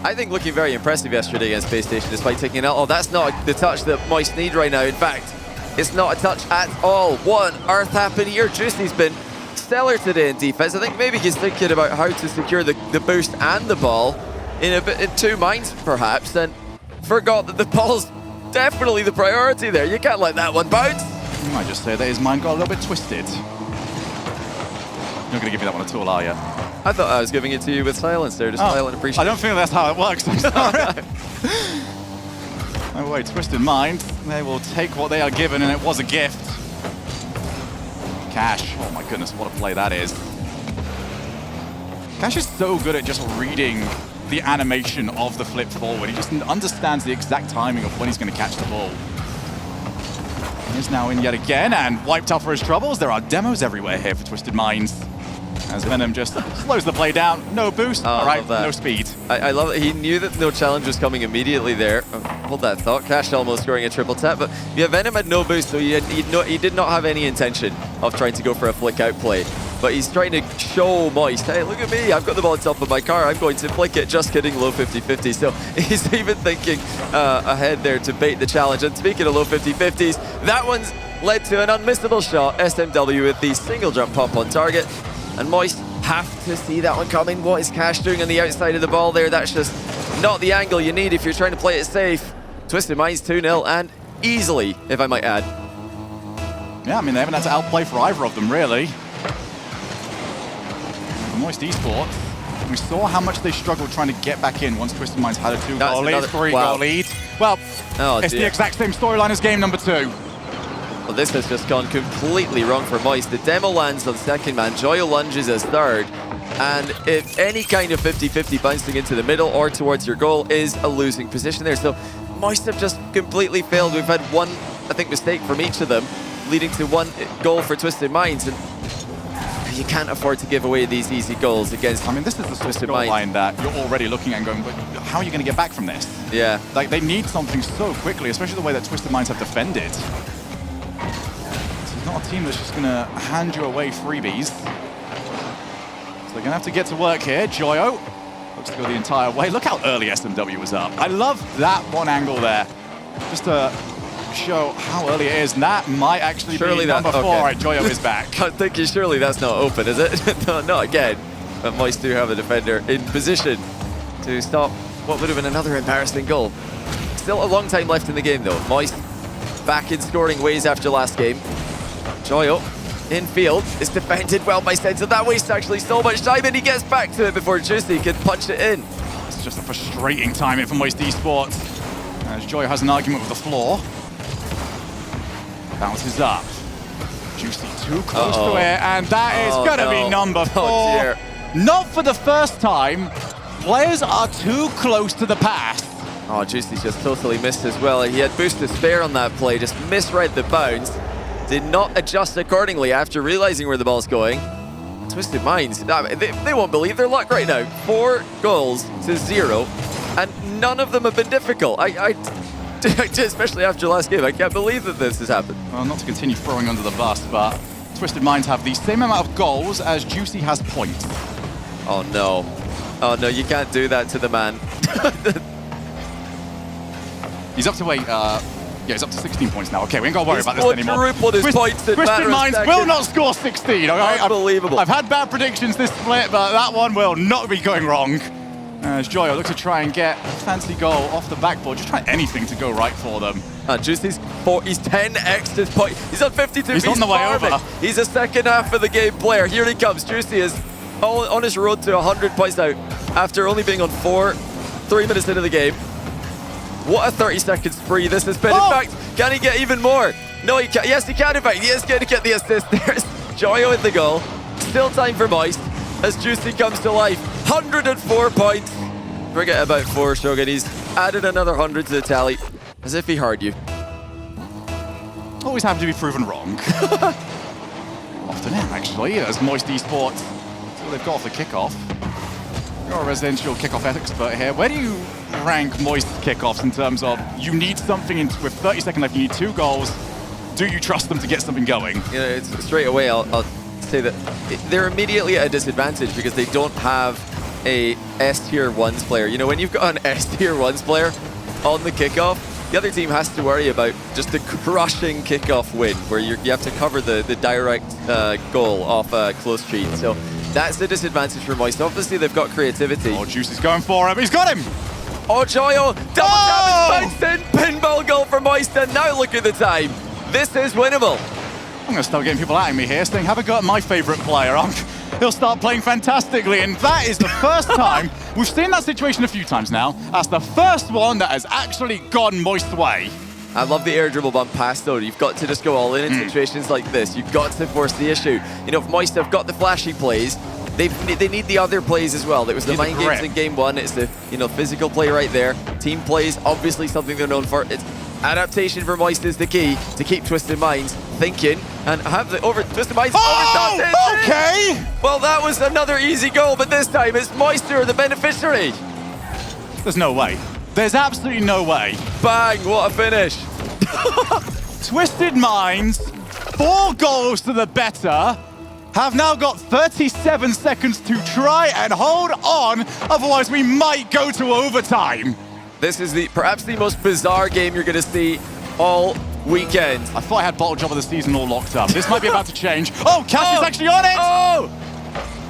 I think looking very impressive yesterday against Space Station despite taking it out. Oh, that's not the touch that Moist need right now. In fact, it's not a touch at all. What on earth happened here? Juicy's been stellar today in defense. I think maybe he's thinking about how to secure the boost and the ball in two minds perhaps, and forgot that the ball's definitely the priority there. You can't let that one bounce. You might just say that his mind got a little bit twisted. You're not going to give me that one at all, are you? I thought I was giving it to you with silence there, just silent appreciation. I don't think that's how it works. I'm sorry. No way, Twisted Mind. They will take what they are given, and it was a gift. Cash. Oh my goodness, what a play that is. Cash is so good at just reading the animation of the flip forward. He just understands the exact timing of when he's going to catch the ball. He's now in yet again and wiped out for his troubles. There are demos everywhere here for Twisted Minds. As Venom just slows the play down. No boost, all right, no speed. I love it. He knew that no challenge was coming immediately there. Hold that thought. Cash almost scoring a triple tap, but yeah, Venom had no boost, so he did not have any intention of trying to go for a flick out play. But he's trying to show Moist, hey, look at me, I've got the ball on top of my car, I'm going to flick it, just kidding, low 50-50s. So he's even thinking ahead there to bait the challenge. And speaking of low 50-50s, that one's led to an unmissable shot. SMW with the single jump pop on target. And Moist have to see that one coming. What is Cash doing on the outside of the ball there? That's just not the angle you need if you're trying to play it safe. Twisted Minds 2-0, and easily, if I might add. Yeah, I mean, they haven't had to outplay for either of them, really. Moist Esports, we saw how much they struggled trying to get back in once Twisted Minds had a 2-goal lead, 3-goal lead. Well, it's the exact same storyline as game number 2. Well, this has just gone completely wrong for Moist. The demo lands on second man, Joyo lunges as third, And if any kind of 50-50 bouncing into the middle or towards your goal is a losing position there. So Moist have just completely failed. We've had one, I think, mistake from each of them, leading to one goal for Twisted Minds. And you can't afford to give away these easy goals against. I mean, this is the sort of goal line that you're already looking at and going, how are you going to get back from this? Yeah. Like, they need something so quickly, especially the way that Twisted Minds have defended. It's not a team that's just going to hand you away freebies. So they're going to have to get to work here. Joyo looks to go the entire way. Look how early SMW was up. I love that one angle there. Just to show how early it is, and that might actually be number 4. All right, Joyo is back. I'm thinking surely that's not open, is it? No, not again. But Moist do have a defender in position to stop what would have been another embarrassing goal. Still a long time left in the game though. Moist back in scoring ways after last game. Joyo in field is defended well by Senza. That wastes actually so much time, and he gets back to it before Juicy can punch it in. It's just a frustrating timing from Moist Esports. As Joyo has an argument with the floor. Bounces up. Juicy too close to it, and that is going to be number 4. Oh, not for the first time. Players are too close to the pass. Oh, Juicy just totally missed as well. He had boost to spare on that play, just misread the bounce. Did not adjust accordingly after realizing where the ball's going. Twisted Minds, they won't believe their luck right now. 4 goals to 0, and none of them have been difficult. Especially after last game, I can't believe that this has happened. Well, not to continue throwing under the bus, but Twisted Minds have the same amount of goals as Juicy has points. Oh no. Oh no, you can't do that to the man. He's up to he's up to 16 points now. Okay, we ain't got to worry about this anymore. His points Twisted Minds will not score 16. Okay? Unbelievable. I've had bad predictions this split, but that one will not be going wrong. As Joyo looks to try and get a fancy goal off the backboard, just try anything to go right for them. Juicy's 10x his point. He's on 52. He's on the way over. He's a second half of the game player. Here he comes. Juicy is on his road to 100 points now after only being on 3 minutes into the game. What a 30-second spree this has been. In fact, can he get even more? No, he can't. Yes, he can. In fact, he is going to get the assist. There's Joyo with the goal. Still time for Moist as Juicy comes to life. 104 points. Forget about 4, Shogun. He's added another 100 to the tally, as if he heard you. Always have to be proven wrong. Often am, actually, as Moist Esports. So they've got off the kickoff. You're a residential kickoff expert here. Where do you rank Moist kickoffs in terms of you need something with 30 seconds left, you need 2 goals. Do you trust them to get something going? You know, it's straight away, I'll say that they're immediately at a disadvantage because they don't have a S-tier 1s player. You know, when you've got an S-tier 1s player on the kickoff, the other team has to worry about just the crushing kickoff win where you have to cover the direct goal off a close cheat. So that's the disadvantage for Moist. Obviously, they've got creativity. Oh, Juicy's going for him. He's got him! Oh, Joyo, double damage, bounced in, pinball goal for Moist, and now look at the time. This is winnable. I'm going to start getting people at me here saying, have a go at my favourite player. He'll start playing fantastically, and that is the first time. We've seen that situation a few times now. That's the first one that has actually gone Moist's way. I love the air dribble bump pass, though. You've got to just go all in situations like this. You've got to force the issue. You know, if Moist have got the flashy plays, they need the other plays as well. It was the mind games in game 1. It's the physical play right there. Team plays, obviously something they're known for. It's adaptation for Moist is the key to keep Twisted Minds thinking and have the Twisted Minds overshot it. Okay! Well, that was another easy goal, but this time it's Moist who are the beneficiary. There's no way. There's absolutely no way. Bang, what a finish. Twisted Minds, 4 goals to the better, have now got 37 seconds to try and hold on, otherwise we might go to overtime. This is perhaps the most bizarre game you're going to see all weekend. I thought I had bottle job of the season all locked up. This might be about to change. Oh, Cash is actually on it! Oh!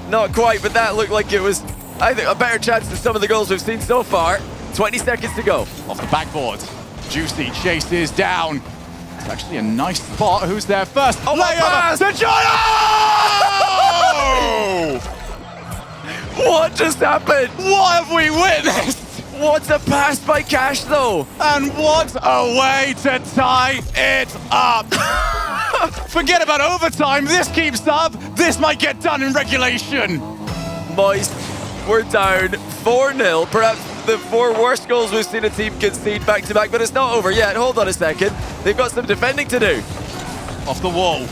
Not quite, but that looked like it was, I think, a better chance than some of the goals we've seen so far. 20 seconds to go. Off the backboard. Juicy chases down. It's actually a nice spot. Who's there first? Oh, my pass! To Joyo! What just happened? What have we witnessed? What a pass by Cash, though. And what a way to tie it up. Forget about overtime. This keeps up. This might get done in regulation. Moist, we're down 4-0. Perhaps the 4 worst goals we've seen a team concede back-to-back, but it's not over yet. Hold on a second. They've got some defending to do. Off the wall.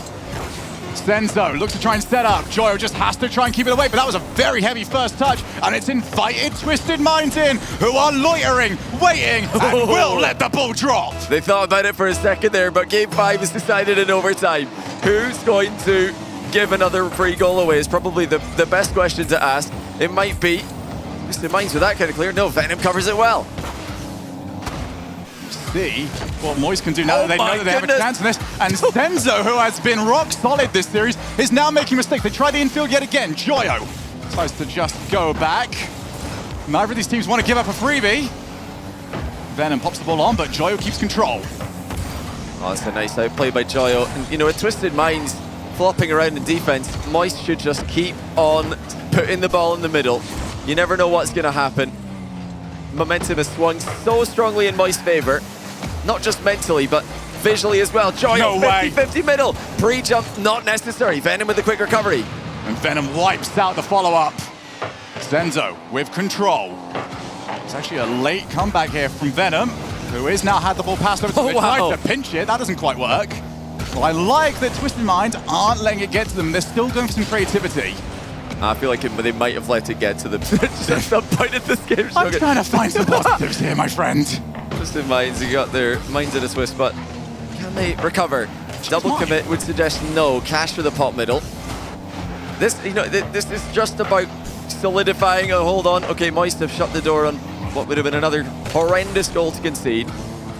Senzo looks to try and set up. Joyo just has to try and keep it away, but that was a very heavy first touch, and it's invited Twisted Minds in, who are loitering, waiting, and will let the ball drop. They thought about it for a second there, but Game 5 is decided in overtime. Who's going to give another free goal away is probably the best question to ask. It might be Twisted Minds with that kind of clear. No, Venom covers it well. See what Moist can do now that they know that they have a chance in this. And Senzo, who has been rock solid this series, is now making mistakes. They try the infield yet again. Joyo tries to just go back. Neither of these teams want to give up a freebie. Venom pops the ball on, but Joyo keeps control. Oh, that's a nice outplay by Joyo. And, you know, with Twisted Minds flopping around in defense, Moist should just keep on putting the ball in the middle. You never know what's going to happen. Momentum has swung so strongly in Moist's favor. Not just mentally, but visually as well. Joyo, 50-50 middle. Pre-jump, not necessary. Venom with the quick recovery. And Venom wipes out the follow-up. Senzo with control. It's actually a late comeback here from Venom, who has now had the ball passed over to him. Tries to pinch it. That doesn't quite work. Well, I like that Twisted Minds aren't letting it get to them. They're still going for some creativity. I feel like they might have let it get to them at some point in this game. I'm trying to find some positives here, my friend. Twisted Minds, you got their minds in a twist, but can they recover? Double commit would suggest no. Cash for the pop middle. This, you know, this is just about solidifying a hold on. Okay, Moist have shut the door on what would have been another horrendous goal to concede.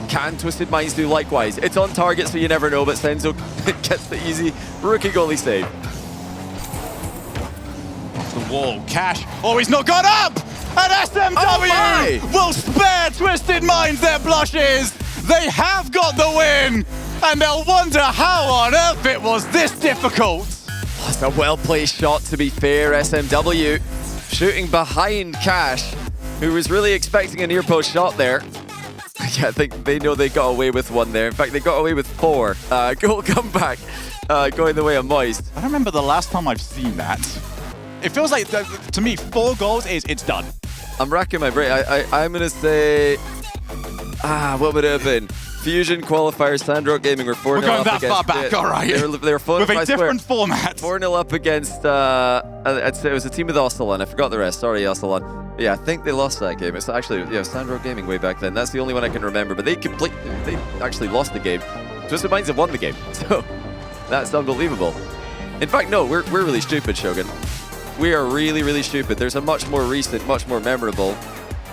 Can Twisted Minds do likewise? It's on target, so you never know, but Senzo gets the easy rookie goalie save. Off the wall, Cash. Oh, he's not gone up! And SMW will spare Twisted Minds their blushes. They have got the win, and they'll wonder how on earth it was this difficult. Oh, it's a well-placed shot, to be fair. SMW shooting behind Cash, who was really expecting a near-post shot there. Yeah, I think they know they got away with one there. In fact, they got away with 4. Goal comeback going the way of Moist. I don't remember the last time I've seen that. It feels like, to me, 4 goals is it's done. I'm racking my brain. I'm going to say, what would it have been? Fusion qualifier, Sandrock Gaming were 4-0 up against. We're going that far back, all right. They were 4 with a different format. 4-0 up against, I'd say it was a team with Ocelon. I forgot the rest. Sorry, Ocelon. Yeah, I think they lost that game. It's actually, Sandrock Gaming way back then. That's the only one I can remember. But they actually lost the game. Twisted Minds have won the game. So that's unbelievable. In fact, no, we're really stupid, Shogun. We are really, really stupid. There's a much more recent, much more memorable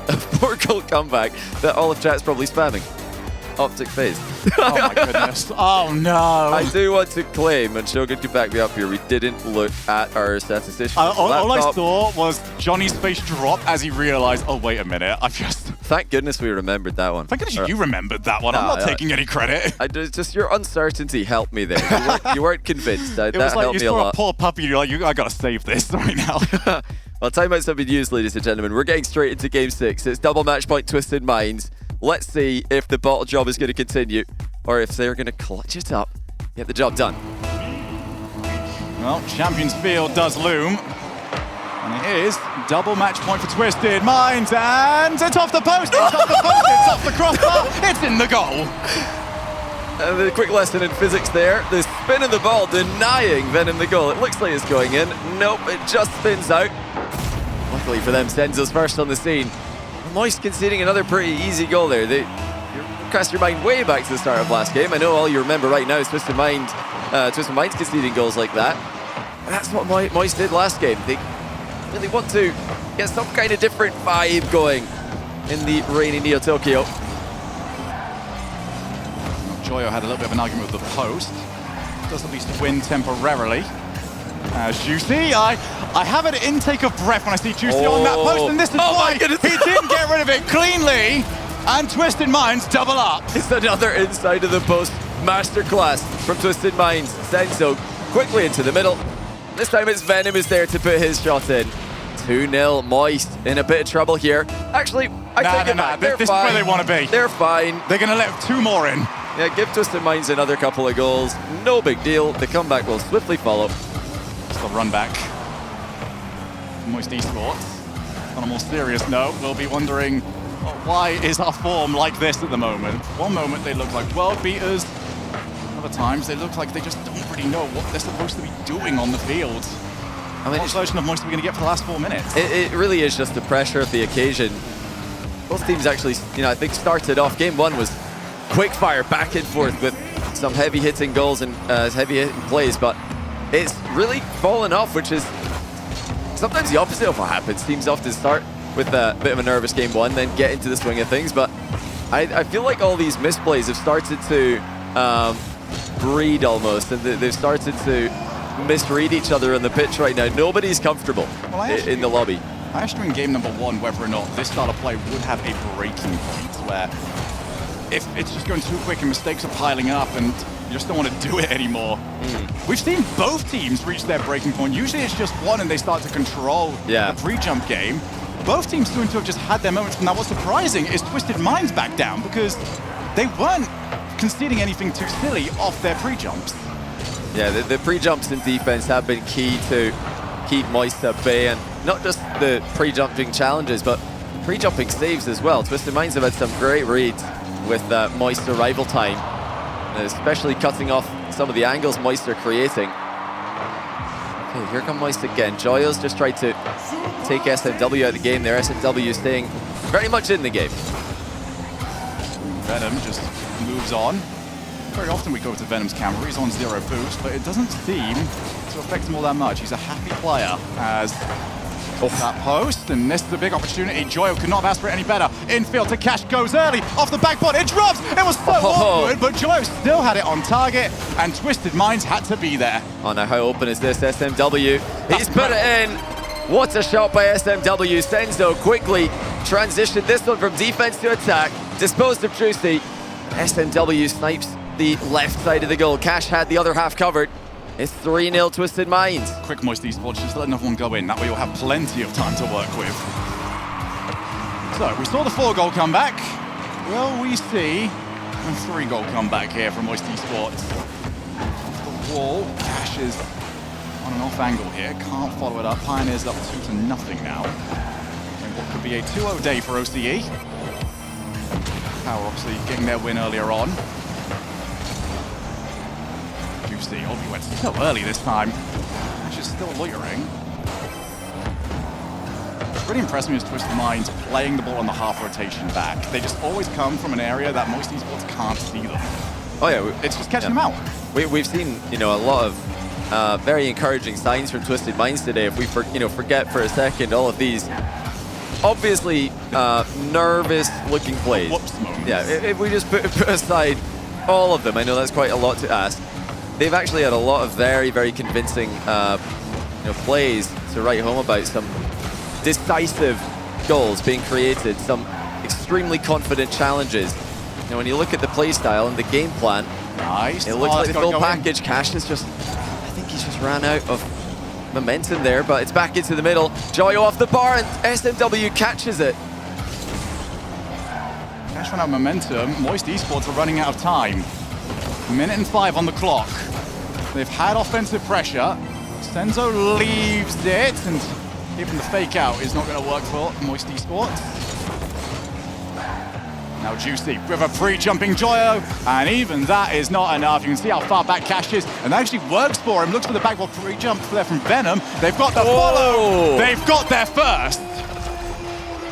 4-goal comeback that all of chat's probably spamming. Optic phase. Oh my goodness. Oh no. I do want to claim, and Shogun can back me up here, we didn't look at our statistician. All I saw was Johnny's face drop as he realized, oh wait a minute, I've just... Thank goodness we remembered that one. Thank goodness you remembered that one. I'm not taking any credit. Just your uncertainty helped me there. You weren't convinced. That was like helped you me a saw lot. a poor puppy, you're like, I gotta save this right now. Well, timeouts have been used, ladies and gentlemen. We're getting straight into Game 6. It's double match point Twisted Minds. Let's see if the bottle job is going to continue or if they're going to clutch it up, get the job done. Well, Champions Field does loom. And it is double match point for Twisted Minds, and it's off the post, it's off the post, it's off the crossbar, it's in the goal. And the quick lesson in physics there, the spin of the ball denying Venom the goal. It looks like it's going in. Nope, it just spins out. Luckily for them, Senzo's first on the scene. Moist conceding another pretty easy goal there. You cast your mind way back to the start of last game. I know all you remember right now is Twisted Minds conceding goals like that. And that's what Moist did last game. They really want to get some kind of different vibe going in the rainy Neo Tokyo. Joyo had a little bit of an argument with the post. Does at least win temporarily. As Juicy, I have an intake of breath when I see Juicy on that post, and this is why he didn't get rid of it cleanly, and Twisted Minds double up. It's another inside of the post masterclass from Twisted Minds. Senzo quickly into the middle. This time it's Venom is there to put his shot in. 2-0, Moist in a bit of trouble here. Actually, I take it back. This is where they want to be. They're fine. They're going to let 2 more in. Yeah, give Twisted Minds another couple of goals. No big deal. The comeback will swiftly follow. The run back. for Moist Esports. On a more serious note, we'll be wondering, why is our form like this at the moment? One moment they look like world beaters, other times they look like they just don't really know what they're supposed to be doing on the field. I mean, what version of Moist are we going to get for the last 4 minutes? It really is just the pressure of the occasion. Both teams actually, I think started off. Game 1 was quick fire back and forth with some heavy hitting goals and heavy hitting plays, but it's really fallen off, which is sometimes the opposite of what happens. Teams often start with a bit of a nervous game 1, then get into the swing of things, but I feel like all these misplays have started to breed almost, and they've started to misread each other on the pitch right now. Nobody's comfortable in the lobby. I asked you in game number 1 whether or not this style of play would have a breaking point, where if it's just going too quick and mistakes are piling up and you just don't want to do it anymore. We've seen both teams reach their breaking point. Usually it's just one and they start to control the pre-jump game. Both teams seem to have just had their moments. Now what's surprising is Twisted Minds back down because they weren't conceding anything too silly off their pre-jumps. Yeah, the pre-jumps in defense have been key to keep Moist at bay, and not just the pre-jumping challenges, but pre-jumping saves as well. Twisted Minds have had some great reads with Moist arrival time, especially cutting off some of the angles Moist are creating. Okay, here come Moist again. Joyo's just tried to take SMW out of the game there. SMW staying very much in the game. Venom just moves on. Very often we go to Venom's camera, he's on 0 boost, but it doesn't seem to affect him all that much. He's a happy player as that post, and this is a big opportunity. Joyo could not have asked for it any better. Infield to Cash goes early, off the backboard, it drops! It was so awkward, but Joyo still had it on target, and Twisted Minds had to be there. Oh no, how open is this? SMW, he's put it in! What a shot by SMW. Senzo quickly transitioned this one from defense to attack, disposed of Juicy. SMW snipes the left side of the goal. Cash had the other half covered. It's 3-0 Twisted Minds. Quick Moist Esports, just let another one go in. That way you'll have plenty of time to work with. So, we saw the 4-goal comeback. Will we see a 3-goal comeback here from Moist Esports? Off the wall, Cash is on an off angle here. Can't follow it up. Pioneer's up 2-0 now. And what could be a 2-0 day for OCE. Power obviously getting their win earlier on. Oh, he went so early this time. Ash is still loitering. What's really impressed me is Twisted Minds playing the ball on the half rotation back. They just always come from an area that most Esports can't see them. Oh yeah, it's just catching them out. We've seen, a lot of very encouraging signs from Twisted Minds today. If we forget for a second all of these obviously nervous-looking plays. Whoops moments. Yeah, if we just put aside all of them, I know that's quite a lot to ask. They've actually had a lot of very, very convincing plays to write home about. Some decisive goals being created, some extremely confident challenges. When you look at the play style and the game plan, nice. It looks like the full package. Cash is just, I think he's just ran out of momentum there, but it's back into the middle. Joyo off the bar, and SMW catches it. Cash ran out of momentum. Moist Esports are running out of time. 1:05 on the clock. They've had offensive pressure. Senzo leaves it, and even the fake out is not going to work for Moist Esports. Now Juicy with a pre-jumping Joyo, and even that is not enough. You can see how far back Cash is, and that actually works for him. Looks for the backward pre-jump there from Venom. They've got the follow. They've got there first.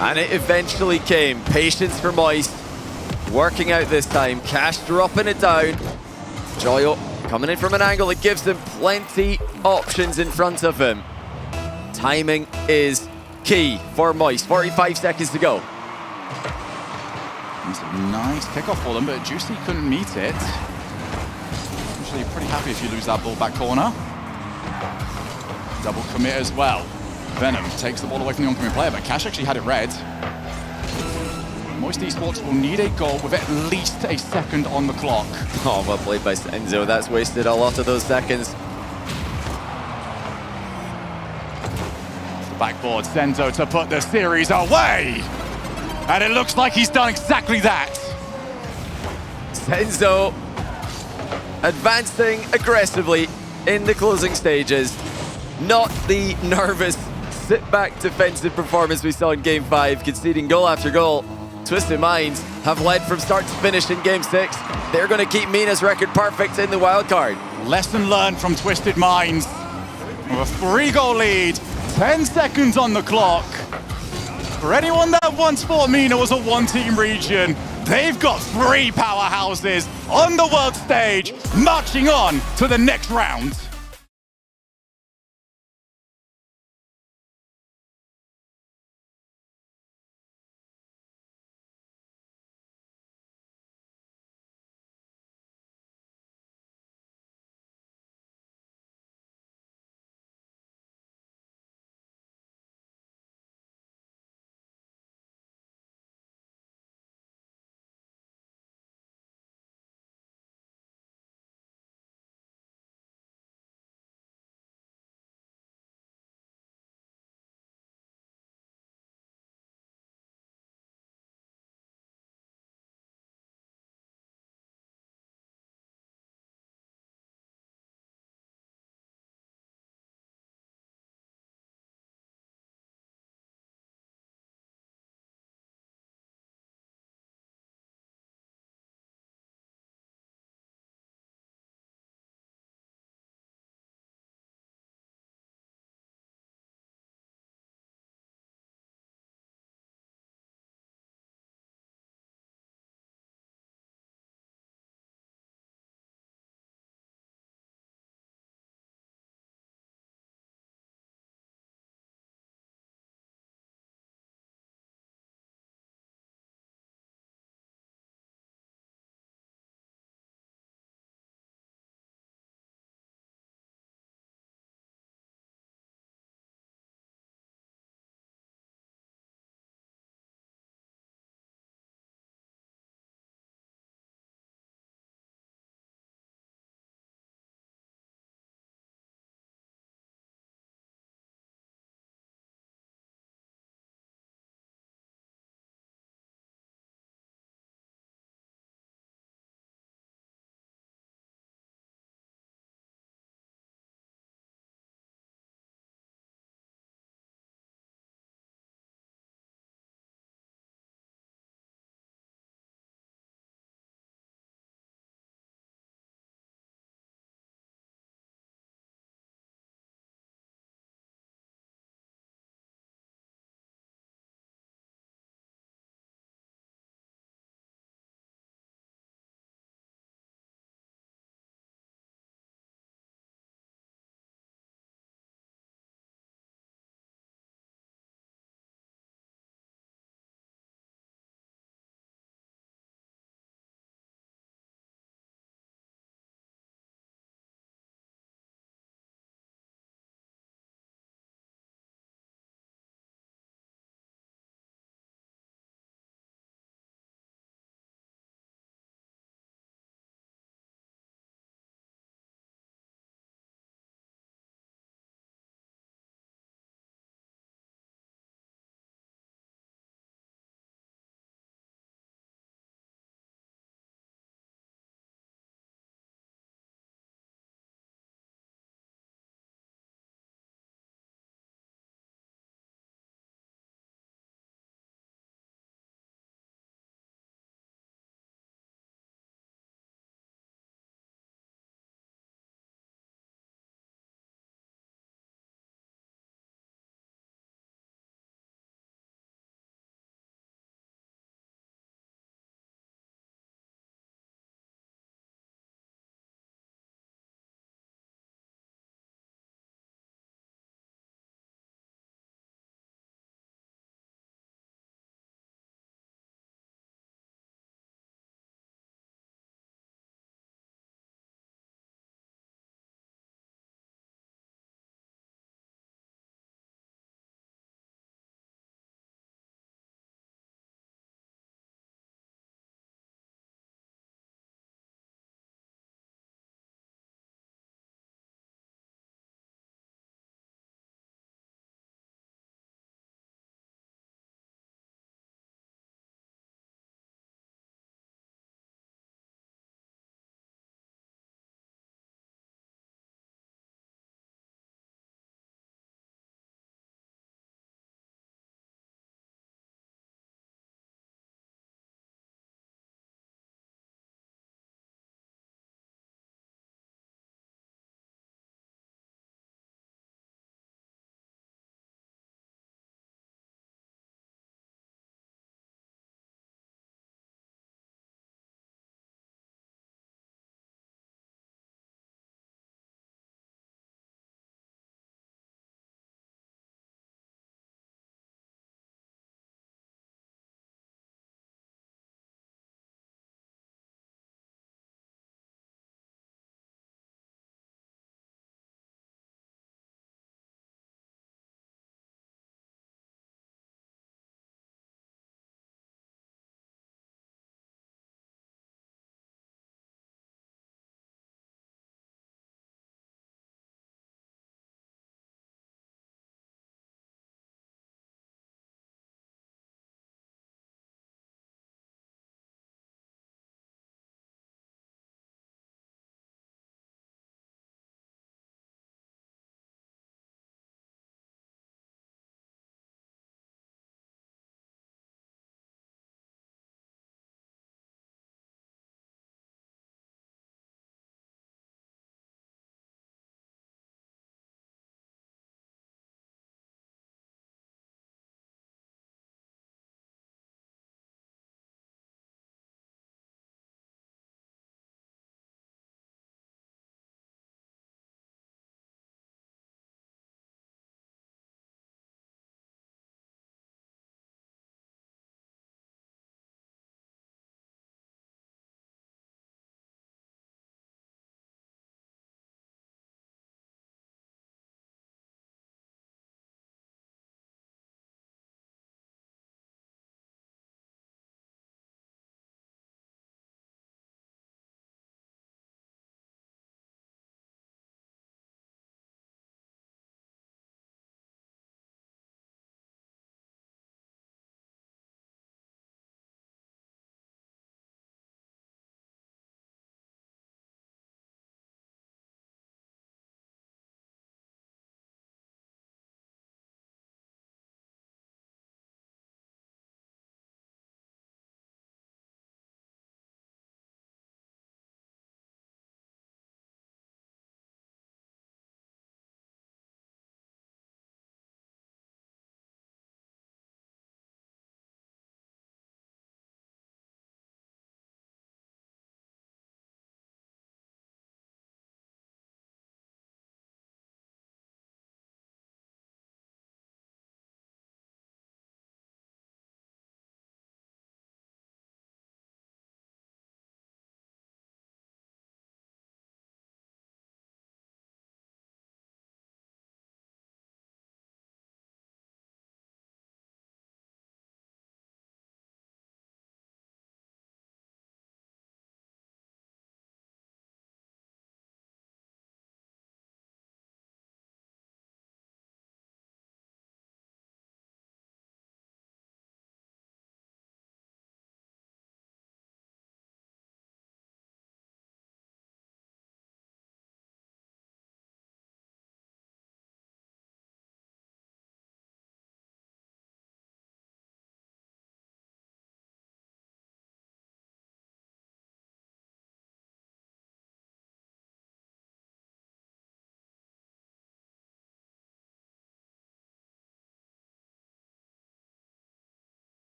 And it eventually came. Patience for Moist. Working out this time. Cash dropping it down. Joyo coming in from an angle that gives them plenty options in front of him. Timing is key for Moist. 45 seconds to go. It's a nice kickoff for them, but Juicy couldn't meet it. Usually pretty happy if you lose that ball back corner. Double commit as well. Venom takes the ball away from the oncoming player, but Cash actually had it read. Moist Esports will need a goal with at least a second on the clock. Oh, well played by Senzo. That's wasted a lot of those seconds. Off the backboard, Senzo to put the series away. And it looks like he's done exactly that. Senzo advancing aggressively in the closing stages. Not the nervous, sit-back defensive performance we saw in Game 5, conceding goal after goal. Twisted Minds have led from start to finish in Game 6. They're going to keep Mina's record perfect in the wildcard. Lesson learned from Twisted Minds. With a 3-goal lead, 10 seconds on the clock. For anyone that once thought Mina was a one-team region, they've got 3 powerhouses on the world stage, marching on to the next round.